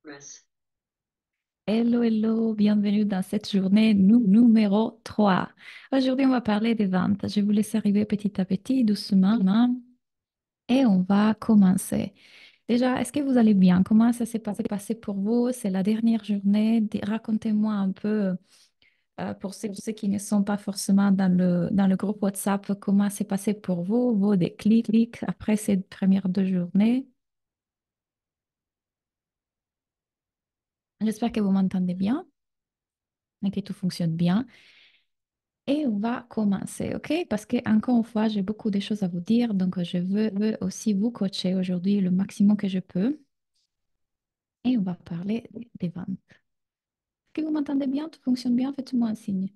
Yes. Hello, hello, bienvenue dans cette journée numéro 3. Aujourd'hui, on va parler des ventes. Je vous laisse arriver petit à petit, doucement, hein, et on va commencer. Déjà, est-ce que vous allez bien? Comment ça s'est passé pour vous? C'est la dernière journée. Racontez-moi un peu, pour ceux qui ne sont pas forcément dans le groupe WhatsApp, comment c'est passé pour vous, vos déclics après ces premières 2 journées. J'espère que vous m'entendez bien et que tout fonctionne bien. Et on va commencer, OK? Parce que, encore une fois, j'ai beaucoup de choses à vous dire, donc je veux aussi vous coacher aujourd'hui le maximum que je peux. Et on va parler des ventes. Est-ce que vous m'entendez bien? Tout fonctionne bien? Faites-moi un signe.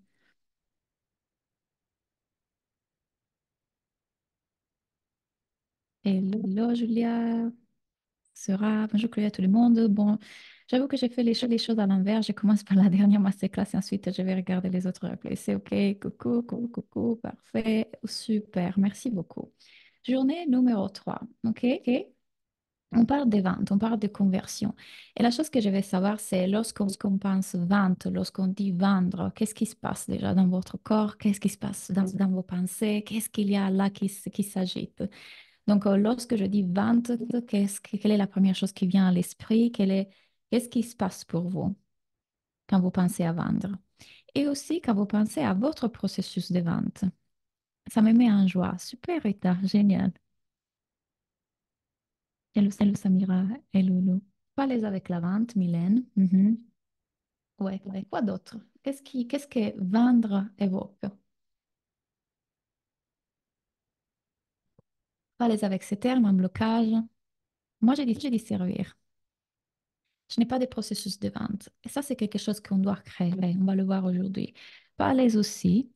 Hello, Julia. Sera. Bonjour, Chloé, à tout le monde. Bon, j'avoue que j'ai fait les choses à l'envers. Je commence par la dernière masterclass et ensuite je vais regarder les autres replays. C'est OK. Coucou, coucou, coucou. Parfait. Super. Merci beaucoup. Journée numéro 3. OK? OK. On parle des ventes, on parle de conversion. Et la chose que je vais savoir, c'est lorsqu'on pense vente, lorsqu'on dit vendre, qu'est-ce qui se passe déjà dans votre corps? Qu'est-ce qui se passe dans vos pensées? Qu'est-ce qu'il y a là qui s'agite? Donc, lorsque je dis vente, quelle est la première chose qui vient à l'esprit? Qu'est-ce qui se passe pour vous quand vous pensez à vendre? Et aussi quand vous pensez à votre processus de vente. Ça me met en joie. Super, Rita, génial. Hello, Samira. Hello, hello. Pas les avec la vente, Mylène. Mhm. Ouais, ouais. Quoi d'autre? Qu'est-ce que vendre évoque? Pas les avec ces termes, un blocage. Moi, j'ai dit servir. Je n'ai pas de processus de vente. Et ça, c'est quelque chose qu'on doit créer. On va le voir aujourd'hui. Pas les aussi.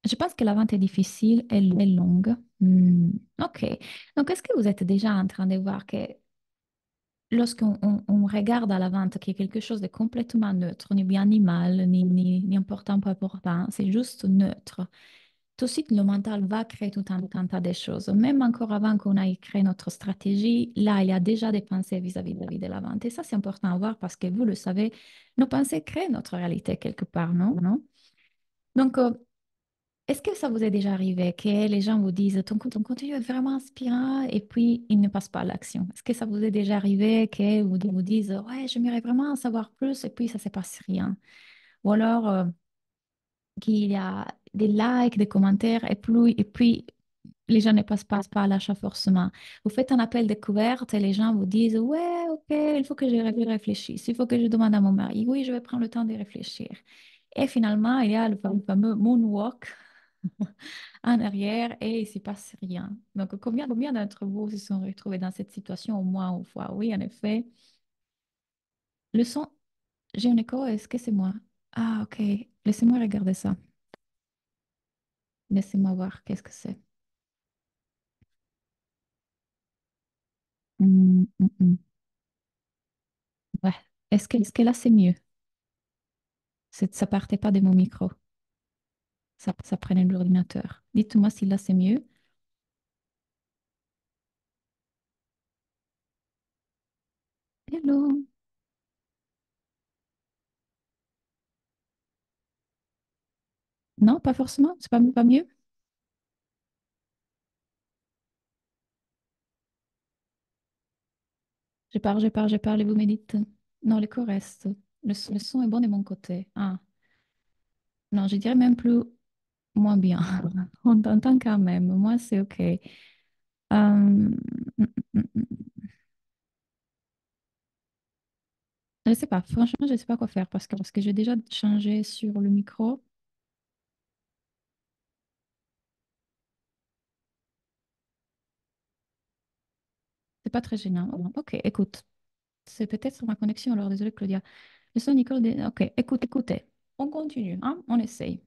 Je pense que la vente est difficile, elle est longue. OK. Donc, est-ce que vous êtes déjà en train de voir que lorsqu'on regarde à la vente qu'il y a quelque chose de complètement neutre, ni bien ni mal, ni important, pas important, c'est juste neutre. Tout de suite, le mental va créer tout un tas de choses. Même encore avant qu'on ait créé notre stratégie, là, il y a déjà des pensées vis-à-vis de la vente. Et ça, c'est important à voir parce que vous le savez, nos pensées créent notre réalité quelque part, non? Non? Donc, est-ce que ça vous est déjà arrivé que les gens vous disent ton contenu est vraiment inspirant et puis ils ne passent pas à l'action? Est-ce que ça vous est déjà arrivé que vous disent ouais, j'aimerais vraiment en savoir plus et puis ça ne se passe rien? Ou alors qu'il y a des likes, des commentaires et puis les gens ne passent pas à l'achat forcément. Vous faites un appel découverte et les gens vous disent ouais, ok, il faut que je réfléchisse, il faut que je demande à mon mari, oui, je vais prendre le temps de réfléchir. Et finalement, il y a le fameux moonwalk en arrière et il ne se passe rien. Donc, combien d'entre vous se sont retrouvés dans cette situation au moins une fois? Oui, en effet. Le son, j'ai un écho, est-ce que c'est moi? Ah, ok. Laissez-moi regarder ça. Laissez-moi voir qu'est-ce que c'est. Hmm. Ouais. Est-ce que là, c'est mieux? Ça partait pas de mon micro. Ça prenait de l'ordinateur. Dites-moi si là, c'est mieux. Hello. Non, pas forcément. C'est pas mieux. Je parle et vous me dites. Non, l'écho reste. Le son est bon de mon côté. Ah, non, je dirais même plus moins bien. On t'entend quand même. Moi, c'est OK. Je ne sais pas. Franchement, je ne sais pas quoi faire parce que j'ai déjà changé sur le micro. C'est pas très gênant. OK, écoute. C'est peut-être sur ma connexion. Alors, désolé, Claudia. Le son, Nicole. OK, écoutez. On continue, hein? On essaye.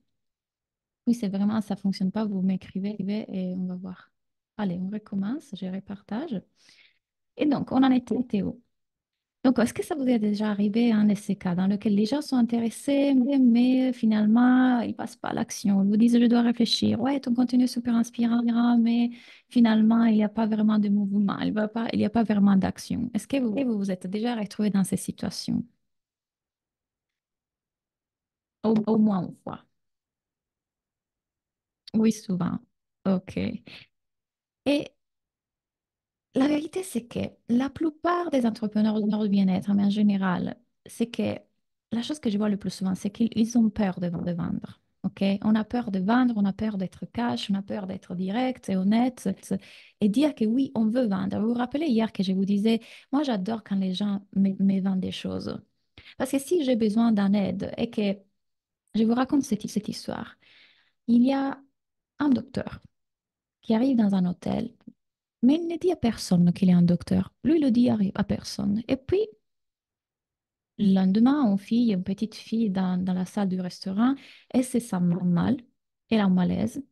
Oui, c'est vraiment, ça fonctionne pas. Vous m'écrivez et on va voir. Allez, on recommence. Je repartage. Et donc, on en était où? Donc, est-ce que ça vous est déjà arrivé, un de ces cas dans lequel les gens sont intéressés, mais finalement, ils passent pas à l'action. Ils vous disent, je dois réfléchir. Ouais, ton contenu est super inspirant, mais finalement, il n'y a pas vraiment de mouvement. Il n'y a pas vraiment d'action. Est-ce que vous vous êtes déjà retrouvé dans ces situations? Au moins une fois. Oui, souvent. OK. Et la vérité, c'est que la plupart des entrepreneurs du bien-être, mais en général, c'est que la chose que je vois le plus souvent, c'est qu'ils ont peur de vendre. OK? On a peur de vendre, on a peur d'être cash, on a peur d'être direct et honnête et dire que oui, on veut vendre. Vous vous rappelez hier que je vous disais, moi j'adore quand les gens me vendent des choses. Parce que si j'ai besoin d'un aide et que je vous raconte cette histoire, il y a un docteur qui arrive dans un hôtel, mais il ne dit à personne qu'il est un docteur. Lui, il le dit à personne. Et puis, le lendemain, une petite fille dans la salle du restaurant, elle se sent mal, elle a un malaise.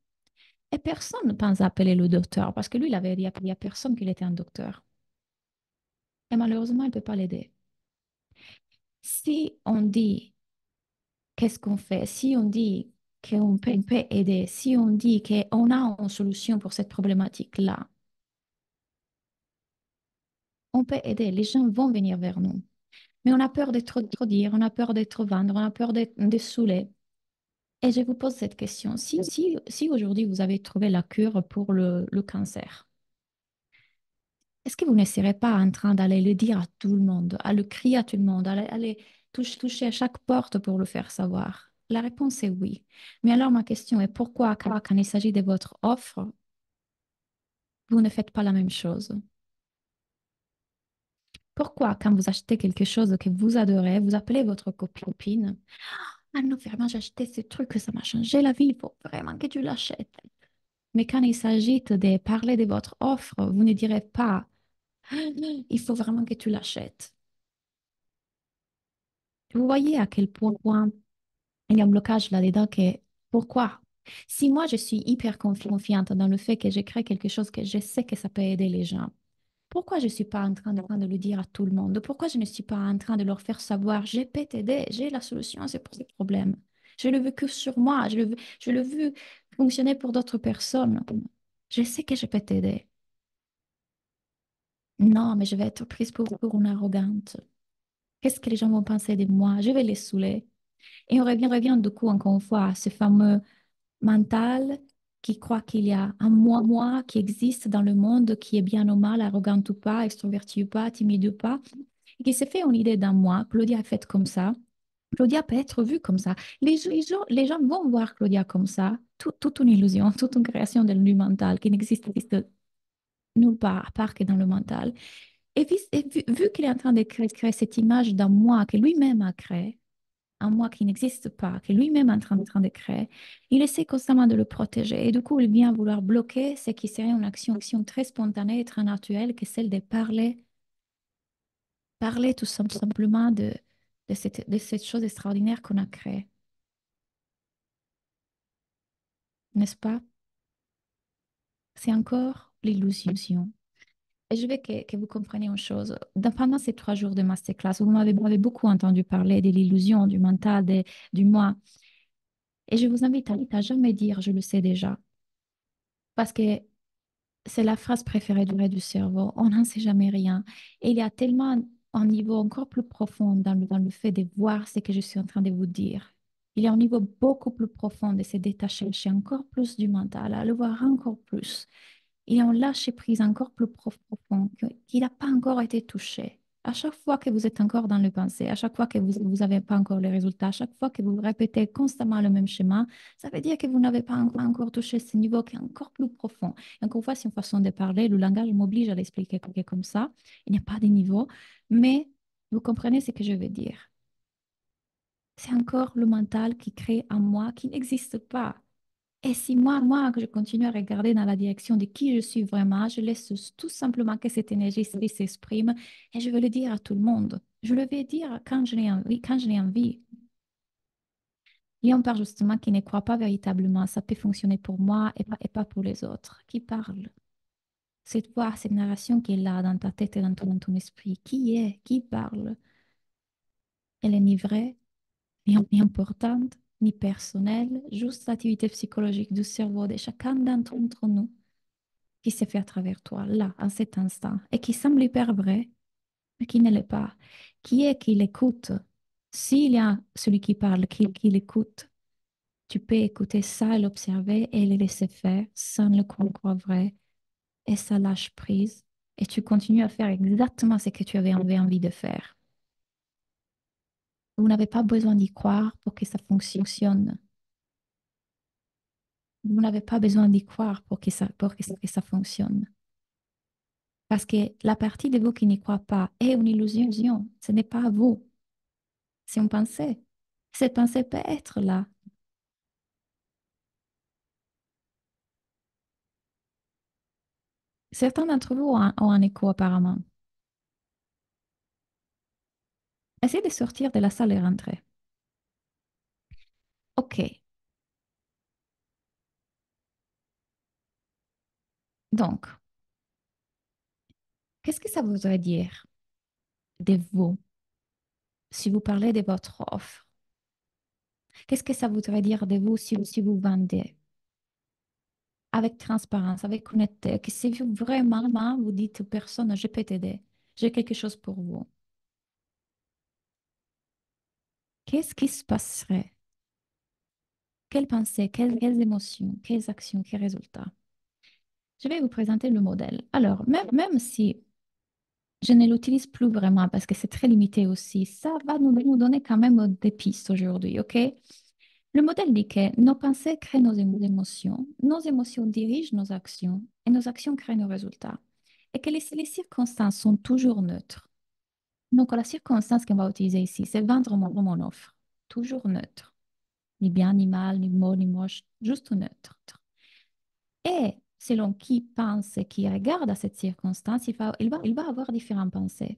Et personne ne pense à appeler le docteur parce que lui, il avait dit à personne qu'il était un docteur. Et malheureusement, il ne peut pas l'aider. Si on dit qu'est-ce qu'on fait, si on dit on peut aider, si on dit qu'on a une solution pour cette problématique-là, on peut aider. Les gens vont venir vers nous. Mais on a peur d'être trop dire, on a peur d'être vendre, on a peur d'être saoulé. Et je vous pose cette question. Si aujourd'hui vous avez trouvé la cure pour le cancer, est-ce que vous ne serez pas en train d'aller le dire à tout le monde, à le crier à tout le monde, aller toucher à chaque porte pour le faire savoir? La réponse est oui. Mais alors ma question est pourquoi, quand il s'agit de votre offre, vous ne faites pas la même chose? Pourquoi, quand vous achetez quelque chose que vous adorez, vous appelez votre copine? Ah non, vraiment, j'ai acheté ce truc, ça m'a changé la vie, il faut vraiment que tu l'achètes. Mais quand il s'agit de parler de votre offre, vous ne direz pas, ah, il faut vraiment que tu l'achètes. Vous voyez à quel point il y a un blocage là-dedans que pourquoi? Si moi je suis hyper confiante dans le fait que je crée quelque chose que je sais que ça peut aider les gens, pourquoi je ne suis pas en train de le dire à tout le monde? Pourquoi je ne suis pas en train de leur faire savoir, je peux t'aider, j'ai la solution à ce problème. Je le veux que sur moi, je le veux fonctionner pour d'autres personnes. Je sais que je peux t'aider. Non, mais je vais être prise pour une arrogante. Qu'est-ce que les gens vont penser de moi? Je vais les saouler. Et on revient du coup encore une fois à ce fameux mental qui croit qu'il y a un moi qui existe dans le monde, qui est bien ou mal, arrogant ou pas, extroverti ou pas, timide ou pas, et qui s'est fait une idée d'un moi. Claudia est faite comme ça. Claudia peut être vue comme ça. Les gens vont voir Claudia comme ça. Toute une illusion, toute une création du mental qui n'existe nulle part, à part que dans le mental. Vu qu'il est en train de créer cette image d'un moi que lui-même a créé, un moi qui n'existe pas, que lui-même est en train de créer, il essaie constamment de le protéger. Et du coup, il vient vouloir bloquer ce qui serait une action très spontanée et très naturelle, que celle de parler tout simplement de cette chose extraordinaire qu'on a créée. N'est-ce pas? C'est encore l'illusion. Et je veux que vous compreniez une chose. Pendant ces 3 jours de masterclass, m'avez beaucoup entendu parler de l'illusion, du mental, du moi. Et je vous invite à jamais dire je le sais déjà. Parce que c'est la phrase préférée du cerveau. On n'en sait jamais rien. Et il y a tellement un niveau encore plus profond dans le fait de voir ce que je suis en train de vous dire. Il y a un niveau beaucoup plus profond de se détacher encore plus du mental, à le voir encore plus. Il y a un lâcher-prise encore plus profond qui n'a pas encore été touché. À chaque fois que vous êtes encore dans le pensée, à chaque fois que vous n'avez pas encore les résultats, à chaque fois que vous répétez constamment le même schéma, ça veut dire que vous n'avez pas encore touché ce niveau qui est encore plus profond. Et encore une fois, c'est une façon de parler. Le langage m'oblige à l'expliquer comme ça. Il n'y a pas de niveau. Mais vous comprenez ce que je veux dire. C'est encore le mental qui crée un moi qui n'existe pas. Et si que je continue à regarder dans la direction de qui je suis vraiment, je laisse tout simplement que cette énergie s'exprime et je vais le dire à tout le monde. Je le vais dire quand je n'ai envie, quand je n'ai envie. Et on parle justement qui ne croit pas véritablement, ça peut fonctionner pour moi et pas pour les autres. Qui parle? cette voix, cette narration qui est là dans ta tête et dans ton esprit, qui est, qui parle, elle est ni vraie, ni importante, ni personnelle, juste l'activité psychologique du cerveau de chacun d'entre nous qui s'est fait à travers toi, là, à cet instant, et qui semble hyper vrai, mais qui ne l'est pas. Qui est qui l'écoute? S'il y a celui qui parle, qui l'écoute, tu peux écouter ça, l'observer et le laisser faire sans le croire vrai, et ça lâche prise, et tu continues à faire exactement ce que tu avais envie de faire. Vous n'avez pas besoin d'y croire pour que ça fonctionne. Vous n'avez pas besoin d'y croire pour que ça fonctionne. Parce que la partie de vous qui n'y croit pas est une illusion. Ce n'est pas vous, c'est une pensée. Cette pensée peut être là. Certains d'entre vous ont un écho apparemment. Essayez de sortir de la salle et rentrer. OK. Donc, qu'est-ce que ça voudrait dire de vous si vous parlez de votre offre? Qu'est-ce que ça voudrait dire de vous si vous vendez avec transparence, avec honnêteté, que si vous vraiment vous dites aux personnes, je peux t'aider, j'ai quelque chose pour vous. Qu'est-ce qui se passerait? Quelles pensées, quelles émotions, quelles actions, quels résultats? Je vais vous présenter le modèle. Alors, même si je ne l'utilise plus vraiment parce que c'est très limité aussi, ça va nous donner quand même des pistes aujourd'hui, OK? Le modèle dit que nos pensées créent nos émotions dirigent nos actions et nos actions créent nos résultats. Et que les circonstances sont toujours neutres. Donc, la circonstance qu'on va utiliser ici, c'est vendre mon offre. Toujours neutre. Ni bien, ni mal, ni beau, ni moche, juste neutre. Et selon qui pense et qui regarde à cette circonstance, il va avoir différentes pensées.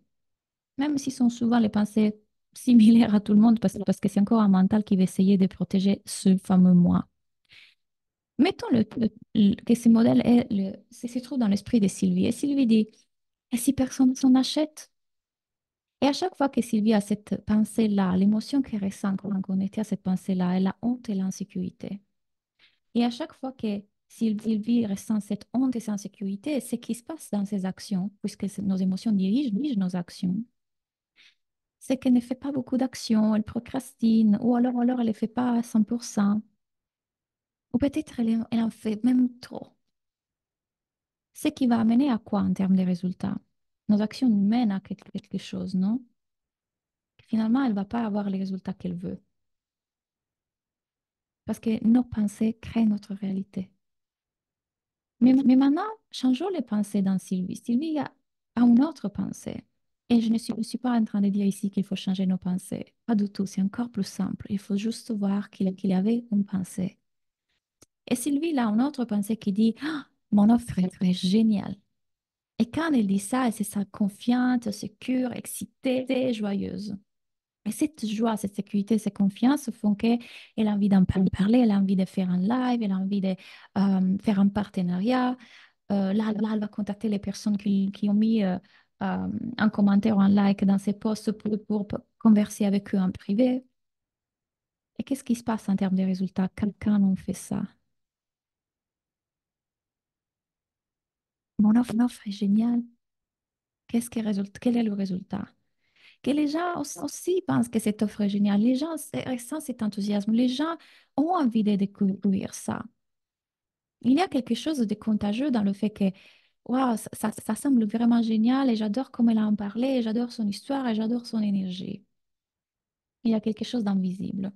Même si sont souvent les pensées similaires à tout le monde, parce que c'est encore un mental qui va essayer de protéger ce fameux moi. Mettons que ce modèle se trouve dans l'esprit de Sylvie. Et Sylvie dit, et si personne s'en achète? Et à chaque fois que Sylvie a cette pensée-là, l'émotion qu'elle ressent quand on était à cette pensée-là, elle a honte et l'insécurité. Et à chaque fois que Sylvie ressent cette honte et cette insécurité, ce qui se passe dans ses actions, puisque nos émotions dirigent nos actions, c'est qu'elle ne fait pas beaucoup d'actions, elle procrastine, ou alors elle ne les fait pas à 100%, ou peut-être elle en fait même trop. Ce qui va amener à quoi en termes de résultats? Nos actions nous mènent à quelque chose, non? Finalement, elle ne va pas avoir les résultats qu'elle veut. Parce que nos pensées créent notre réalité. Mais maintenant, changeons les pensées dans Sylvie. Sylvie a une autre pensée. Et je ne suis pas en train de dire ici qu'il faut changer nos pensées. Pas du tout. C'est encore plus simple. Il faut juste voir qu'il avait une pensée. Et Sylvie, il a une autre pensée qui dit, ah, mon offre est géniale. Et quand elle dit ça, elle se sent confiante, sécure, excitée, joyeuse. Et cette joie, cette sécurité, cette confiance font qu'elle a envie d'en parler, elle a envie de faire un live, elle a envie de faire un partenariat. Là, elle va contacter les personnes qui ont mis un commentaire ou un like dans ses posts pour converser avec eux en privé. Et qu'est-ce qui se passe en termes de résultats quand on fait ça? Mon offre est géniale. Quel est le résultat? Que les gens aussi pensent que cette offre est géniale. Les gens ressentent cet enthousiasme. Les gens ont envie de découvrir ça. Il y a quelque chose de contagieux dans le fait que, waouh, ça semble vraiment génial et j'adore comment elle en parlait, et j'adore son histoire et j'adore son énergie. Il y a quelque chose d'invisible.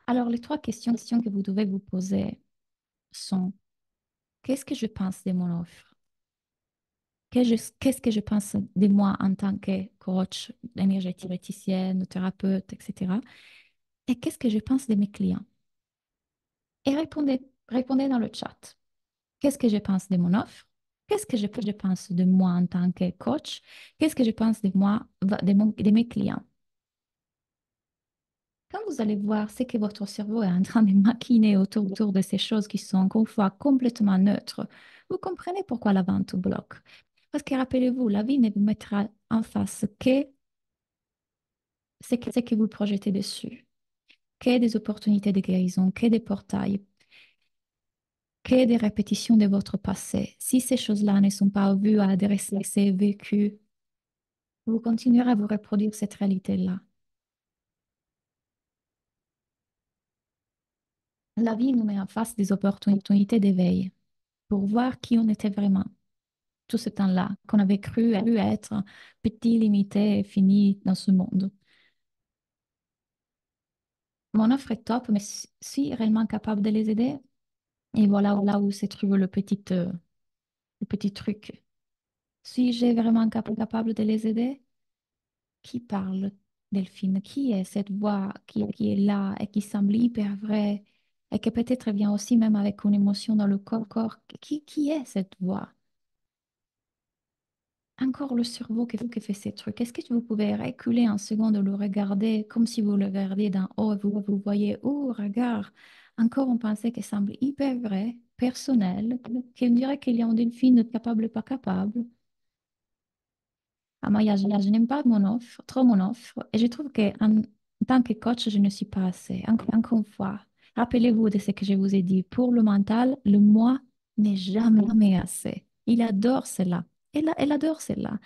Alors, les trois questions que vous devez vous poser sont, qu'est-ce que je pense de mon offre? Qu'est-ce que je pense de moi en tant que coach énergéticienne, thérapeute, etc. Et qu'est-ce que je pense de mes clients? Et répondez dans le chat. Qu'est-ce que je pense de mon offre? Qu'est-ce que je pense de moi en tant que coach? Qu'est-ce que je pense de moi, de mes clients? Quand vous allez voir ce que votre cerveau est en train de maquiner autour de ces choses qui sont encore une fois complètement neutres, vous comprenez pourquoi la vente bloque. Parce que rappelez-vous, la vie ne vous mettra en face que ce que vous projetez dessus, que des opportunités de guérison, que des portails, que des répétitions de votre passé. Si ces choses-là ne sont pas vues, adressées, vécues, vous continuerez à vous reproduire cette réalité-là. La vie nous met en face des opportunités d'éveil pour voir qui on était vraiment tout ce temps-là, qu'on avait cru être petit, limité et fini dans ce monde. Mon offre est top, mais suis réellement capable de les aider. Et voilà là où se trouve le petit truc. Suis-je vraiment capable de les aider? Qui parle, Delphine? Qui est cette voix qui est là et qui semble hyper vraie et qui peut-être vient aussi même avec une émotion dans le corps? Qui est cette voix? Encore le cerveau qui fait ces trucs. Est-ce que vous pouvez reculer un seconde, le regarder comme si vous le regardiez d'en haut et vous voyez, oh, regarde, encore on pensait qu'il semble hyper vrai, personnel, qu'on dirait qu'il y a une fille capable, pas capable. Ah, moi, je n'aime pas mon offre, trop mon offre, et je trouve qu'en tant que coach, je ne suis pas assez. Encore une fois, rappelez-vous de ce que je vous ai dit. Pour le mental, le moi n'est jamais assez. Il adore cela. Elle adore cela.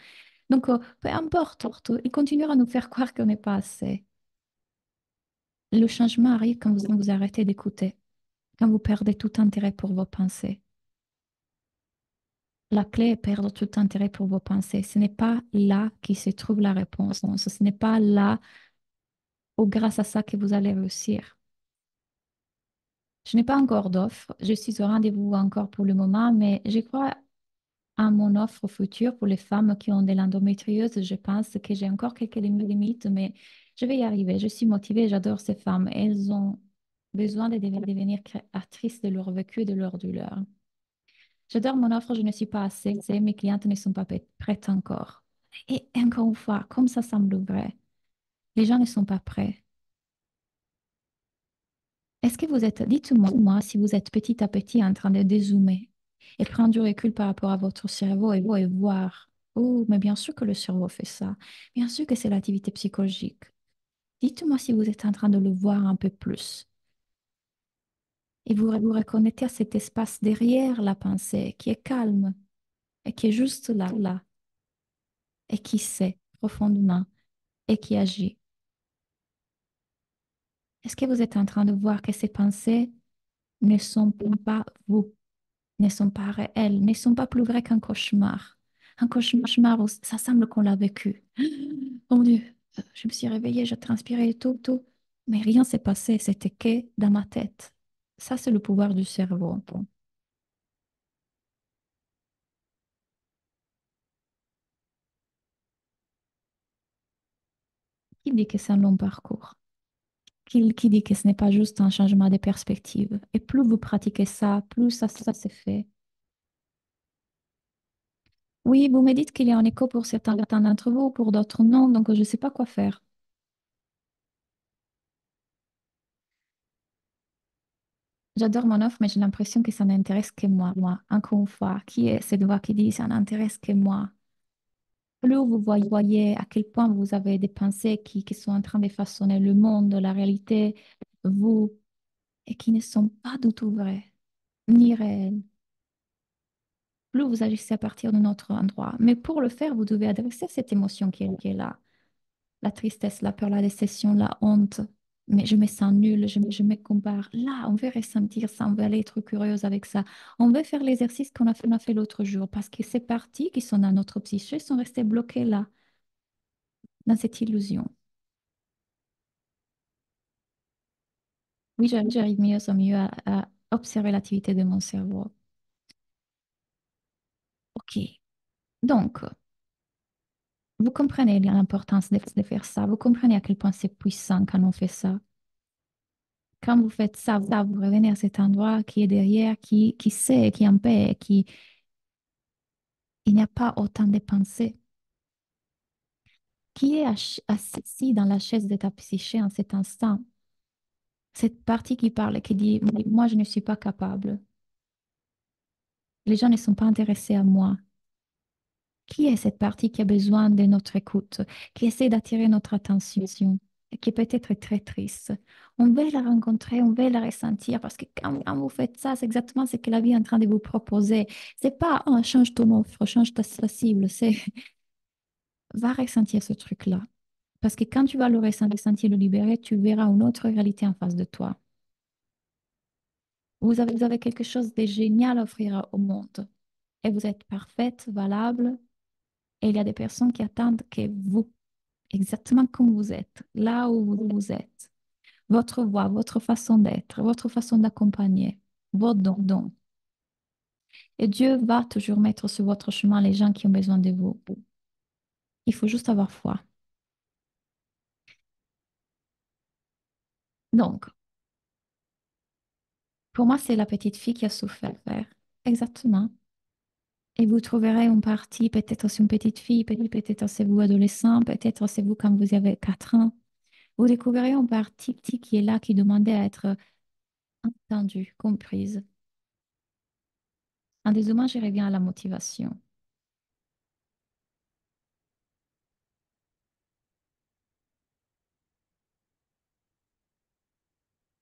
Donc, peu importe, il continuera à nous faire croire qu'on n'est pas assez. Le changement arrive quand vous arrêtez d'écouter, quand vous perdez tout intérêt pour vos pensées. La clé est perdre tout intérêt pour vos pensées. Ce n'est pas là qui se trouve la réponse. Ce n'est pas là ou grâce à ça que vous allez réussir. Je n'ai pas encore d'offre. Je suis au rendez-vous encore pour le moment, mais je crois à mon offre future pour les femmes qui ont de l'endométriose. Je pense que j'ai encore quelques limites, mais je vais y arriver. Je suis motivée, j'adore ces femmes. Elles ont besoin de devenir créatrices de leur vécu et de leur douleur. J'adore mon offre, je ne suis pas assez. Mes clientes ne sont pas prêtes encore. Et encore une fois, comme ça semble vrai, les gens ne sont pas prêts. Est-ce que vous êtes, dites-moi si vous êtes petit à petit en train de dézoomer et prendre du recul par rapport à votre cerveau et voir, oh, mais bien sûr que le cerveau fait ça. Bien sûr que c'est l'activité psychologique. Dites-moi si vous êtes en train de le voir un peu plus. Et vous reconnectez à cet espace derrière la pensée qui est calme et qui est juste là, et qui sait profondément et qui agit. Est-ce que vous êtes en train de voir que ces pensées ne sont pas vous? Ne sont pas réelles, ne sont pas plus vraies qu'un cauchemar. Un cauchemar, où ça semble qu'on l'a vécu. Oh mon Dieu, je me suis réveillée, j'ai transpiré et tout. Mais rien s'est passé, c'était que dans ma tête. Ça, c'est le pouvoir du cerveau. Bon. Qui dit que c'est un long parcours? Qui dit que ce n'est pas juste un changement de perspective? Et plus vous pratiquez ça, plus ça se fait. Oui, vous me dites qu'il y a un écho pour certains d'entre vous, pour d'autres non, donc je ne sais pas quoi faire. J'adore mon offre, mais j'ai l'impression que ça n'intéresse que moi. Encore une fois, qui est cette voix qui dit ça n'intéresse que moi? Plus vous voyez à quel point vous avez des pensées qui sont en train de façonner le monde, la réalité, vous, et qui ne sont pas du tout vraies, ni réelles. Plus vous agissez à partir de notre endroit. Mais pour le faire, vous devez adresser cette émotion qui est là. La tristesse, la peur, la déception, la honte. Mais je me sens nulle, je me compare. Là, on veut ressentir ça, on veut aller être curieuse avec ça. On veut faire l'exercice on a fait l'autre jour parce que ces parties qui sont dans notre psyché sont restées bloquées là, dans cette illusion. Oui, j'arrive mieux en mieux à observer l'activité de mon cerveau. OK. Donc, vous comprenez l'importance de faire ça. Vous comprenez à quel point c'est puissant quand on fait ça. Quand vous faites ça, vous revenez à cet endroit qui est derrière, qui sait, qui est en paix, qui, il n'y a pas autant de pensées, qui est assis dans la chaise de ta psyché en cet instant. Cette partie qui parle et qui dit, moi, je ne suis pas capable. Les gens ne sont pas intéressés à moi. Qui est cette partie qui a besoin de notre écoute, qui essaie d'attirer notre attention, et qui peut-être est très triste? On veut la rencontrer, on veut la ressentir parce que quand vous faites ça, c'est exactement ce que la vie est en train de vous proposer. C'est pas un change ton offre, change ta cible, c'est va ressentir ce truc-là. Parce que quand tu vas le ressentir, le libérer, tu verras une autre réalité en face de toi. Vous avez quelque chose de génial à offrir au monde et vous êtes parfaite, valable, et il y a des personnes qui attendent que vous, exactement comme vous êtes, là où vous êtes, votre voix, votre façon d'être, votre façon d'accompagner, vos dons. Et Dieu va toujours mettre sur votre chemin les gens qui ont besoin de vous. Il faut juste avoir foi. Donc, pour moi, c'est la petite fille qui a souffert. Exactement. Et vous trouverez une partie, peut-être c'est une petite fille, peut-être c'est vous adolescent, peut-être c'est vous quand vous avez 4 ans. Vous découvrirez une partie petite qui est là, qui demandait à être entendue, comprise. En dézoomant, je reviens à la motivation.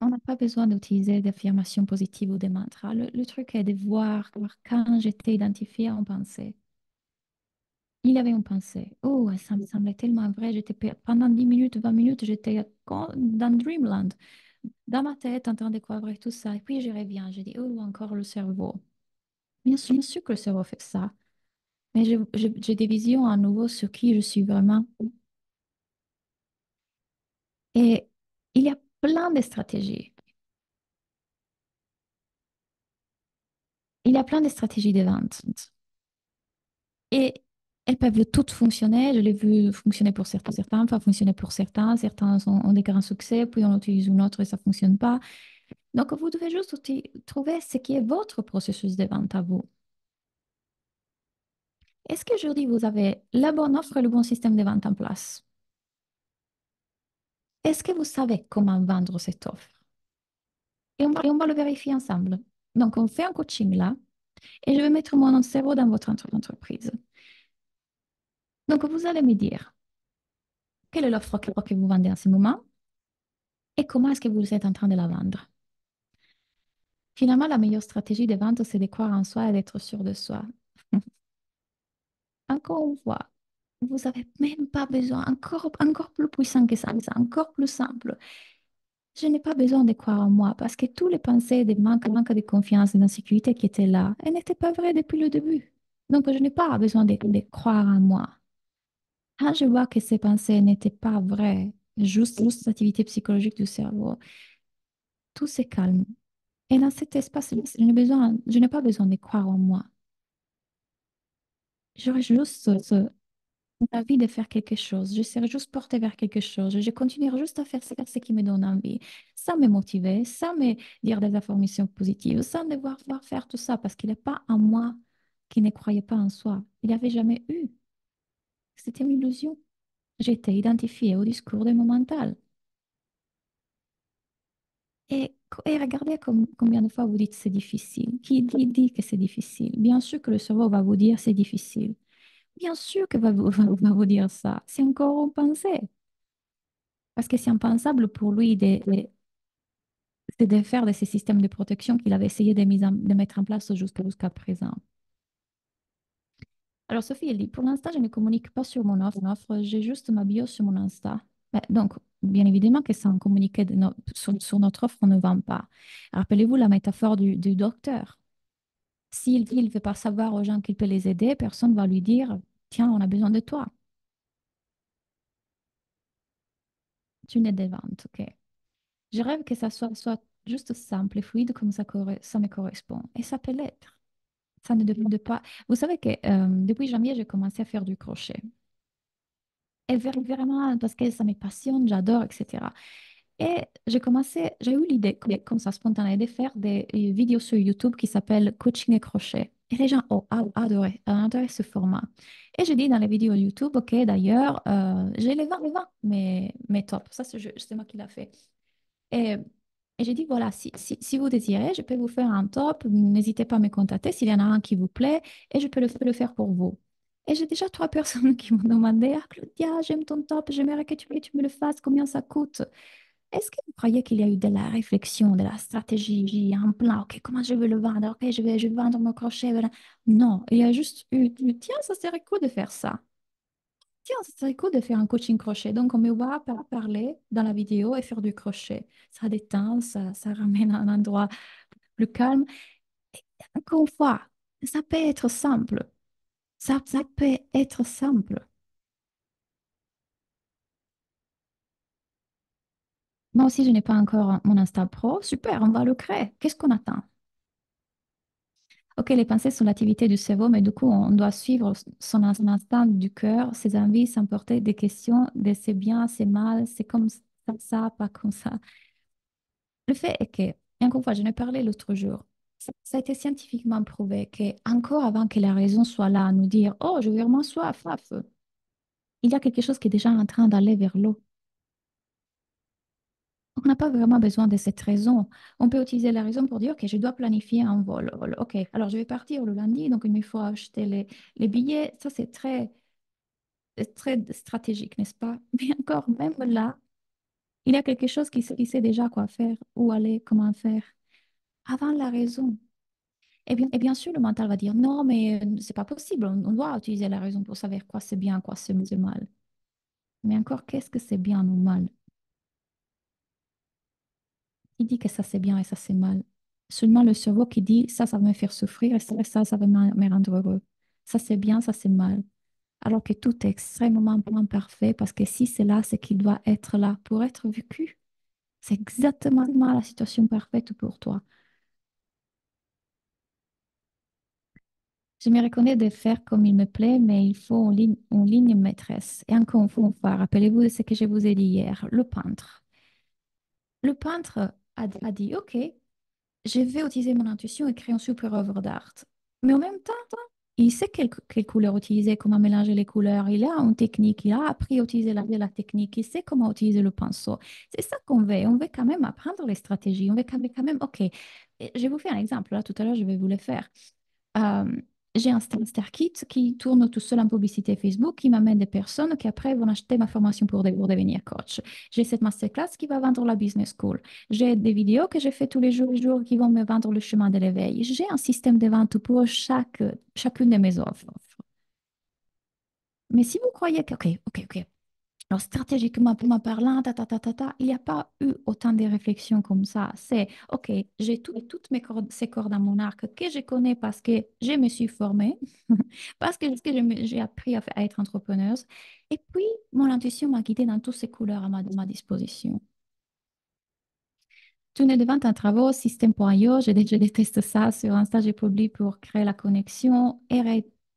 On n'a pas besoin d'utiliser d'affirmations positives ou des mantras. Le truc est de voir quand j'étais identifiée en pensée. Il y avait une pensée. Oh, ça me semblait tellement vrai. Pendant 10 minutes, 20 minutes, j'étais dans Dreamland, dans ma tête, en train de découvrir tout ça. Et puis, je reviens. Je dis, oh, encore le cerveau. Bien sûr que le cerveau fait ça. Mais j'ai des visions à nouveau sur qui je suis vraiment. Et il y a plein de stratégies. Il y a plein de stratégies de vente. Et elles peuvent toutes fonctionner. Je l'ai vu fonctionner pour certains, pas fonctionner pour certains. Certains ont des grands succès, puis on utilise une autre et ça ne fonctionne pas. Donc, vous devez juste trouver ce qui est votre processus de vente à vous. Est-ce qu'aujourd'hui, vous avez la bonne offre et le bon système de vente en place? Est-ce que vous savez comment vendre cette offre? Et on va le vérifier ensemble. Donc, on fait un coaching là et je vais mettre mon cerveau dans votre entreprise. Donc, vous allez me dire quelle est l'offre que vous vendez en ce moment et comment est-ce que vous êtes en train de la vendre. Finalement, la meilleure stratégie de vente, c'est de croire en soi et d'être sûr de soi. Encore une fois, vous n'avez même pas besoin, encore plus puissant que ça, c'est encore plus simple. Je n'ai pas besoin de croire en moi parce que tous les pensées de manque de confiance et d'insécurité qui étaient là, elles n'étaient pas vraies depuis le début. Donc, je n'ai pas besoin de croire en moi. Quand je vois que ces pensées n'étaient pas vraies, juste l'activité psychologique du cerveau, tout se calme. Et dans cet espace, je n'ai pas besoin de croire en moi. J'aurais juste envie de faire quelque chose. Je serais juste portée vers quelque chose. Je continuerai juste à faire ce qui me donne envie, sans me motiver, sans me dire des affirmations positives, sans devoir faire tout ça, parce qu'il n'est pas en moi qui ne croyait pas en soi. Il n'y avait jamais eu. C'était une illusion. J'étais identifiée au discours de mon mental. Et regardez combien de fois vous dites c'est difficile. Qui dit que c'est difficile? Bien sûr que le cerveau va vous dire c'est difficile. Bien sûr que va vous dire ça. C'est encore une pensée. Parce que c'est impensable pour lui de faire de ces systèmes de protection qu'il avait essayé de mettre en place jusqu'à présent. Alors, Sophie, elle dit, pour l'instant, je ne communique pas sur mon offre, j'ai juste ma bio sur mon Insta. Donc, bien évidemment que sans communiquer sur notre offre, on ne vend pas. Rappelez-vous la métaphore du docteur. S'il dit, il ne veut pas savoir aux gens qu'il peut les aider, personne ne va lui dire, tiens, on a besoin de toi. Tu n'es des ventes, OK. Je rêve que ça soit juste simple et fluide comme ça me correspond. Et ça peut l'être. Ça ne demande pas. Vous savez que depuis janvier, j'ai commencé à faire du crochet. Et vraiment, parce que ça me passionne, j'adore, etc. Et j'ai eu l'idée, comme ça, spontanée, de faire des vidéos sur YouTube qui s'appellent Coaching et crochet. Et les gens ont adoré ce format. Et j'ai dit dans les vidéos YouTube, OK, d'ailleurs, j'ai les 20, mais top. Ça, c'est moi qui l'ai fait. Et j'ai dit, voilà, si vous désirez, je peux vous faire un top. N'hésitez pas à me contacter s'il y en a un qui vous plaît et je peux le faire pour vous. Et j'ai déjà trois personnes qui m'ont demandé, ah Claudia, j'aime ton top, j'aimerais que tu me le fasses, combien ça coûte? Est-ce que vous croyez qu'il y a eu de la réflexion, de la stratégie, un plan, ok, comment je vais le vendre, ok, je vais vendre mon crochet, voilà. Non, il y a juste eu, tiens, ça serait cool de faire ça. Tiens, ça serait cool de faire un coaching crochet. Donc, on me voit parler dans la vidéo et faire du crochet. Ça détend, ça ramène à un endroit plus calme. Encore une fois, ça peut être simple. Ça peut être simple. Moi aussi, je n'ai pas encore mon Insta Pro. Super, on va le créer. Qu'est-ce qu'on attend? Ok, les pensées sont l'activité du cerveau, mais du coup, on doit suivre son instinct du cœur, ses envies, s'emporter des questions de c'est bien, c'est mal, c'est comme ça, pas comme ça. Le fait est que, et encore une fois, je n'ai parlé l'autre jour, ça a été scientifiquement prouvé que encore avant que la raison soit là à nous dire, oh, j'ai vraiment soif, soif, il y a quelque chose qui est déjà en train d'aller vers l'eau. On n'a pas vraiment besoin de cette raison. On peut utiliser la raison pour dire, OK, je dois planifier un vol. OK, alors je vais partir le lundi, donc il me faut acheter les billets. Ça, c'est très stratégique, n'est-ce pas? Mais encore, même là, il y a quelque chose qui sait déjà quoi faire, où aller, comment faire, avant la raison. Et bien sûr, le mental va dire, non, mais c'est pas possible. On doit utiliser la raison pour savoir quoi c'est bien, quoi c'est mal. Mais encore, qu'est-ce que c'est bien ou mal? Il dit que ça c'est bien et ça c'est mal. Seulement le cerveau qui dit ça va me faire souffrir et ça va me rendre heureux. Ça c'est bien, ça c'est mal. Alors que tout est extrêmement imparfait parce que si c'est là, c'est qu'il doit être là pour être vécu. C'est exactement la situation parfaite pour toi. Je me reconnais de faire comme il me plaît, mais il faut une ligne maîtresse. Et encore une fois, rappelez-vous de ce que je vous ai dit hier, le peintre. Le peintre a dit, OK, je vais utiliser mon intuition et créer une super œuvre d'art. Mais en même temps, il sait quelle couleur utiliser, comment mélanger les couleurs. Il a une technique, il a appris à utiliser la technique, il sait comment utiliser le pinceau. C'est ça qu'on veut. On veut quand même apprendre les stratégies. On veut quand même, OK. Et je vais vous faire un exemple. Là, tout à l'heure, je vais vous le faire. Euh, j'ai un Star Kit qui tourne tout seul en publicité Facebook, qui m'amène des personnes qui après vont acheter ma formation pour devenir coach. J'ai cette masterclass qui va vendre la business school. J'ai des vidéos que je fais tous les jours qui vont me vendre le chemin de l'éveil. J'ai un système de vente pour chacune de mes offres. Mais si vous croyez que, OK, alors, stratégiquement, pour ma parlant, il n'y a pas eu autant de réflexions comme ça. C'est, OK, j'ai toutes ces cordes dans mon arc que je connais parce que je me suis formée, parce que j'ai appris à être entrepreneuse. Et puis, mon intuition m'a guidée dans toutes ces couleurs à ma disposition. Tunnel de vente en travaux, système.io, je déteste ça. Sur Insta, j'ai publié pour créer la connexion et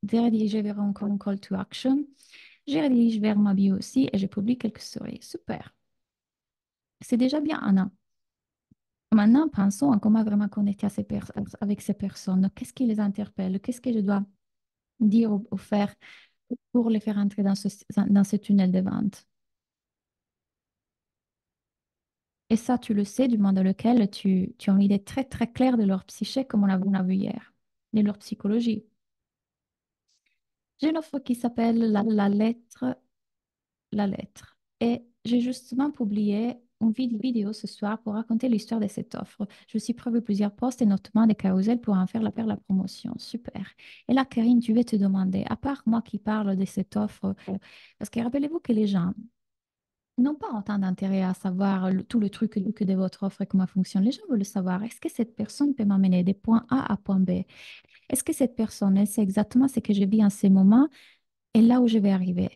rediriger vers encore un call to action. Je redirige vers ma bio aussi et je publie quelques stories. Super. C'est déjà bien, Anna. Maintenant, pensons à comment vraiment connecter avec ces personnes. Qu'est-ce qui les interpelle? Qu'est-ce que je dois dire ou faire pour les faire entrer dans ce tunnel de vente? Et ça, tu le sais, du monde dans lequel tu as une idée très, très claire de leur psyché, comme on a vu hier, de leur psychologie. J'ai une offre qui s'appelle la lettre. Et j'ai justement publié une vidéo ce soir pour raconter l'histoire de cette offre. Je suis prévu plusieurs posts et notamment des carousels pour en faire la promotion. Super. Et là, Karine, tu vais te demander, à part moi qui parle de cette offre, parce que rappelez-vous que les gens n'ont pas autant d'intérêt à savoir tout le truc que de votre offre et comment elle fonctionne. Les gens veulent savoir, est-ce que cette personne peut m'amener des points A à point B? Est-ce que cette personne, elle sait exactement ce que je vis en ce moment et là où je vais arriver?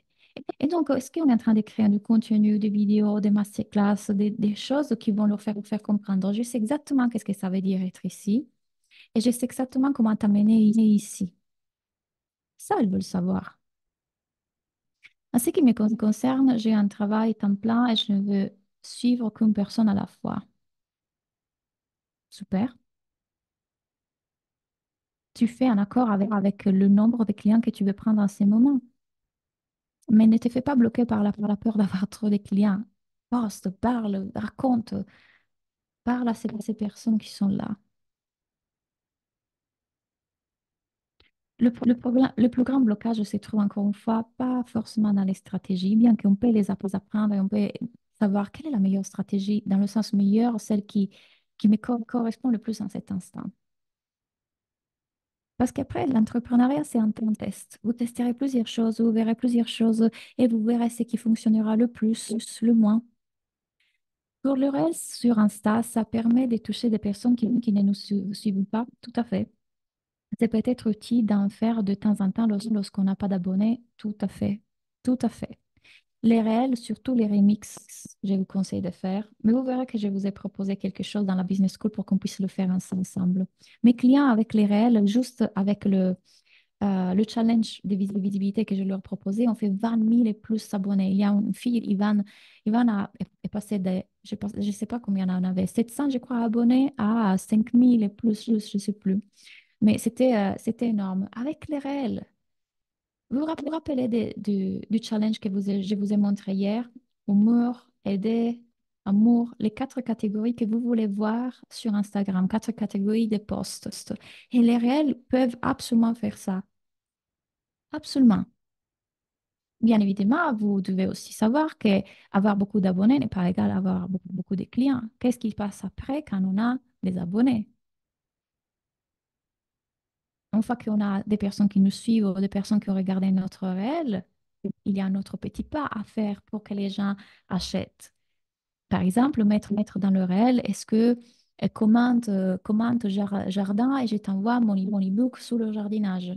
Et donc, est-ce qu'on est en train de créer du contenu, des vidéos, des masterclass, des choses qui vont leur faire comprendre? Je sais exactement qu'est-ce que ça veut dire être ici et je sais exactement comment t'amener ici. Ça, elles veulent savoir. En ce qui me concerne, j'ai un travail temps plein et je ne veux suivre qu'une personne à la fois. Super. Tu fais un accord avec le nombre de clients que tu veux prendre en ces moments. Mais ne te fais pas bloquer par la peur d'avoir trop de clients. Poste, parle, raconte. Parle à ces personnes qui sont là. Le plus grand blocage se trouve encore une fois pas forcément dans les stratégies, bien qu'on peut les apprendre et on peut savoir quelle est la meilleure stratégie, dans le sens meilleur, celle qui me correspond le plus en cet instant. Parce qu'après, l'entrepreneuriat, c'est un test. Vous testerez plusieurs choses, vous verrez plusieurs choses et vous verrez ce qui fonctionnera le plus, le moins. Pour le reste, sur Insta, ça permet de toucher des personnes qui ne nous suivent pas, tout à fait. C'est peut-être utile d'en faire de temps en temps lorsqu'on n'a pas d'abonnés, tout à fait, tout à fait. Les réels, surtout les remixes, je vous conseille de faire. Mais vous verrez que je vous ai proposé quelque chose dans la business school pour qu'on puisse le faire ensemble. Mes clients avec les réels, juste avec le challenge de visibilité que je leur proposais, on fait 20 000 et plus abonnés. Il y a une fille, Ivan est passé de, je sais pas combien on en avait, 700, je crois, abonnés à 5 000 et plus, je ne sais plus. Mais c'était énorme. Avec les réels, vous rappelez du challenge que je vous ai montré hier? Humour, aider, amour, les quatre catégories que vous voulez voir sur Instagram, quatre catégories de posts. Et les réels peuvent absolument faire ça. Absolument. Bien évidemment, vous devez aussi savoir que avoir beaucoup d'abonnés n'est pas égal à avoir beaucoup de clients. Qu'est-ce qui se passe après quand on a des abonnés? Une fois qu'on a des personnes qui nous suivent ou des personnes qui ont regardé notre réel, il y a un autre petit pas à faire pour que les gens achètent. Par exemple, mettre dans le réel, est-ce que commente jardin et je t'envoie mon e-book sur le jardinage.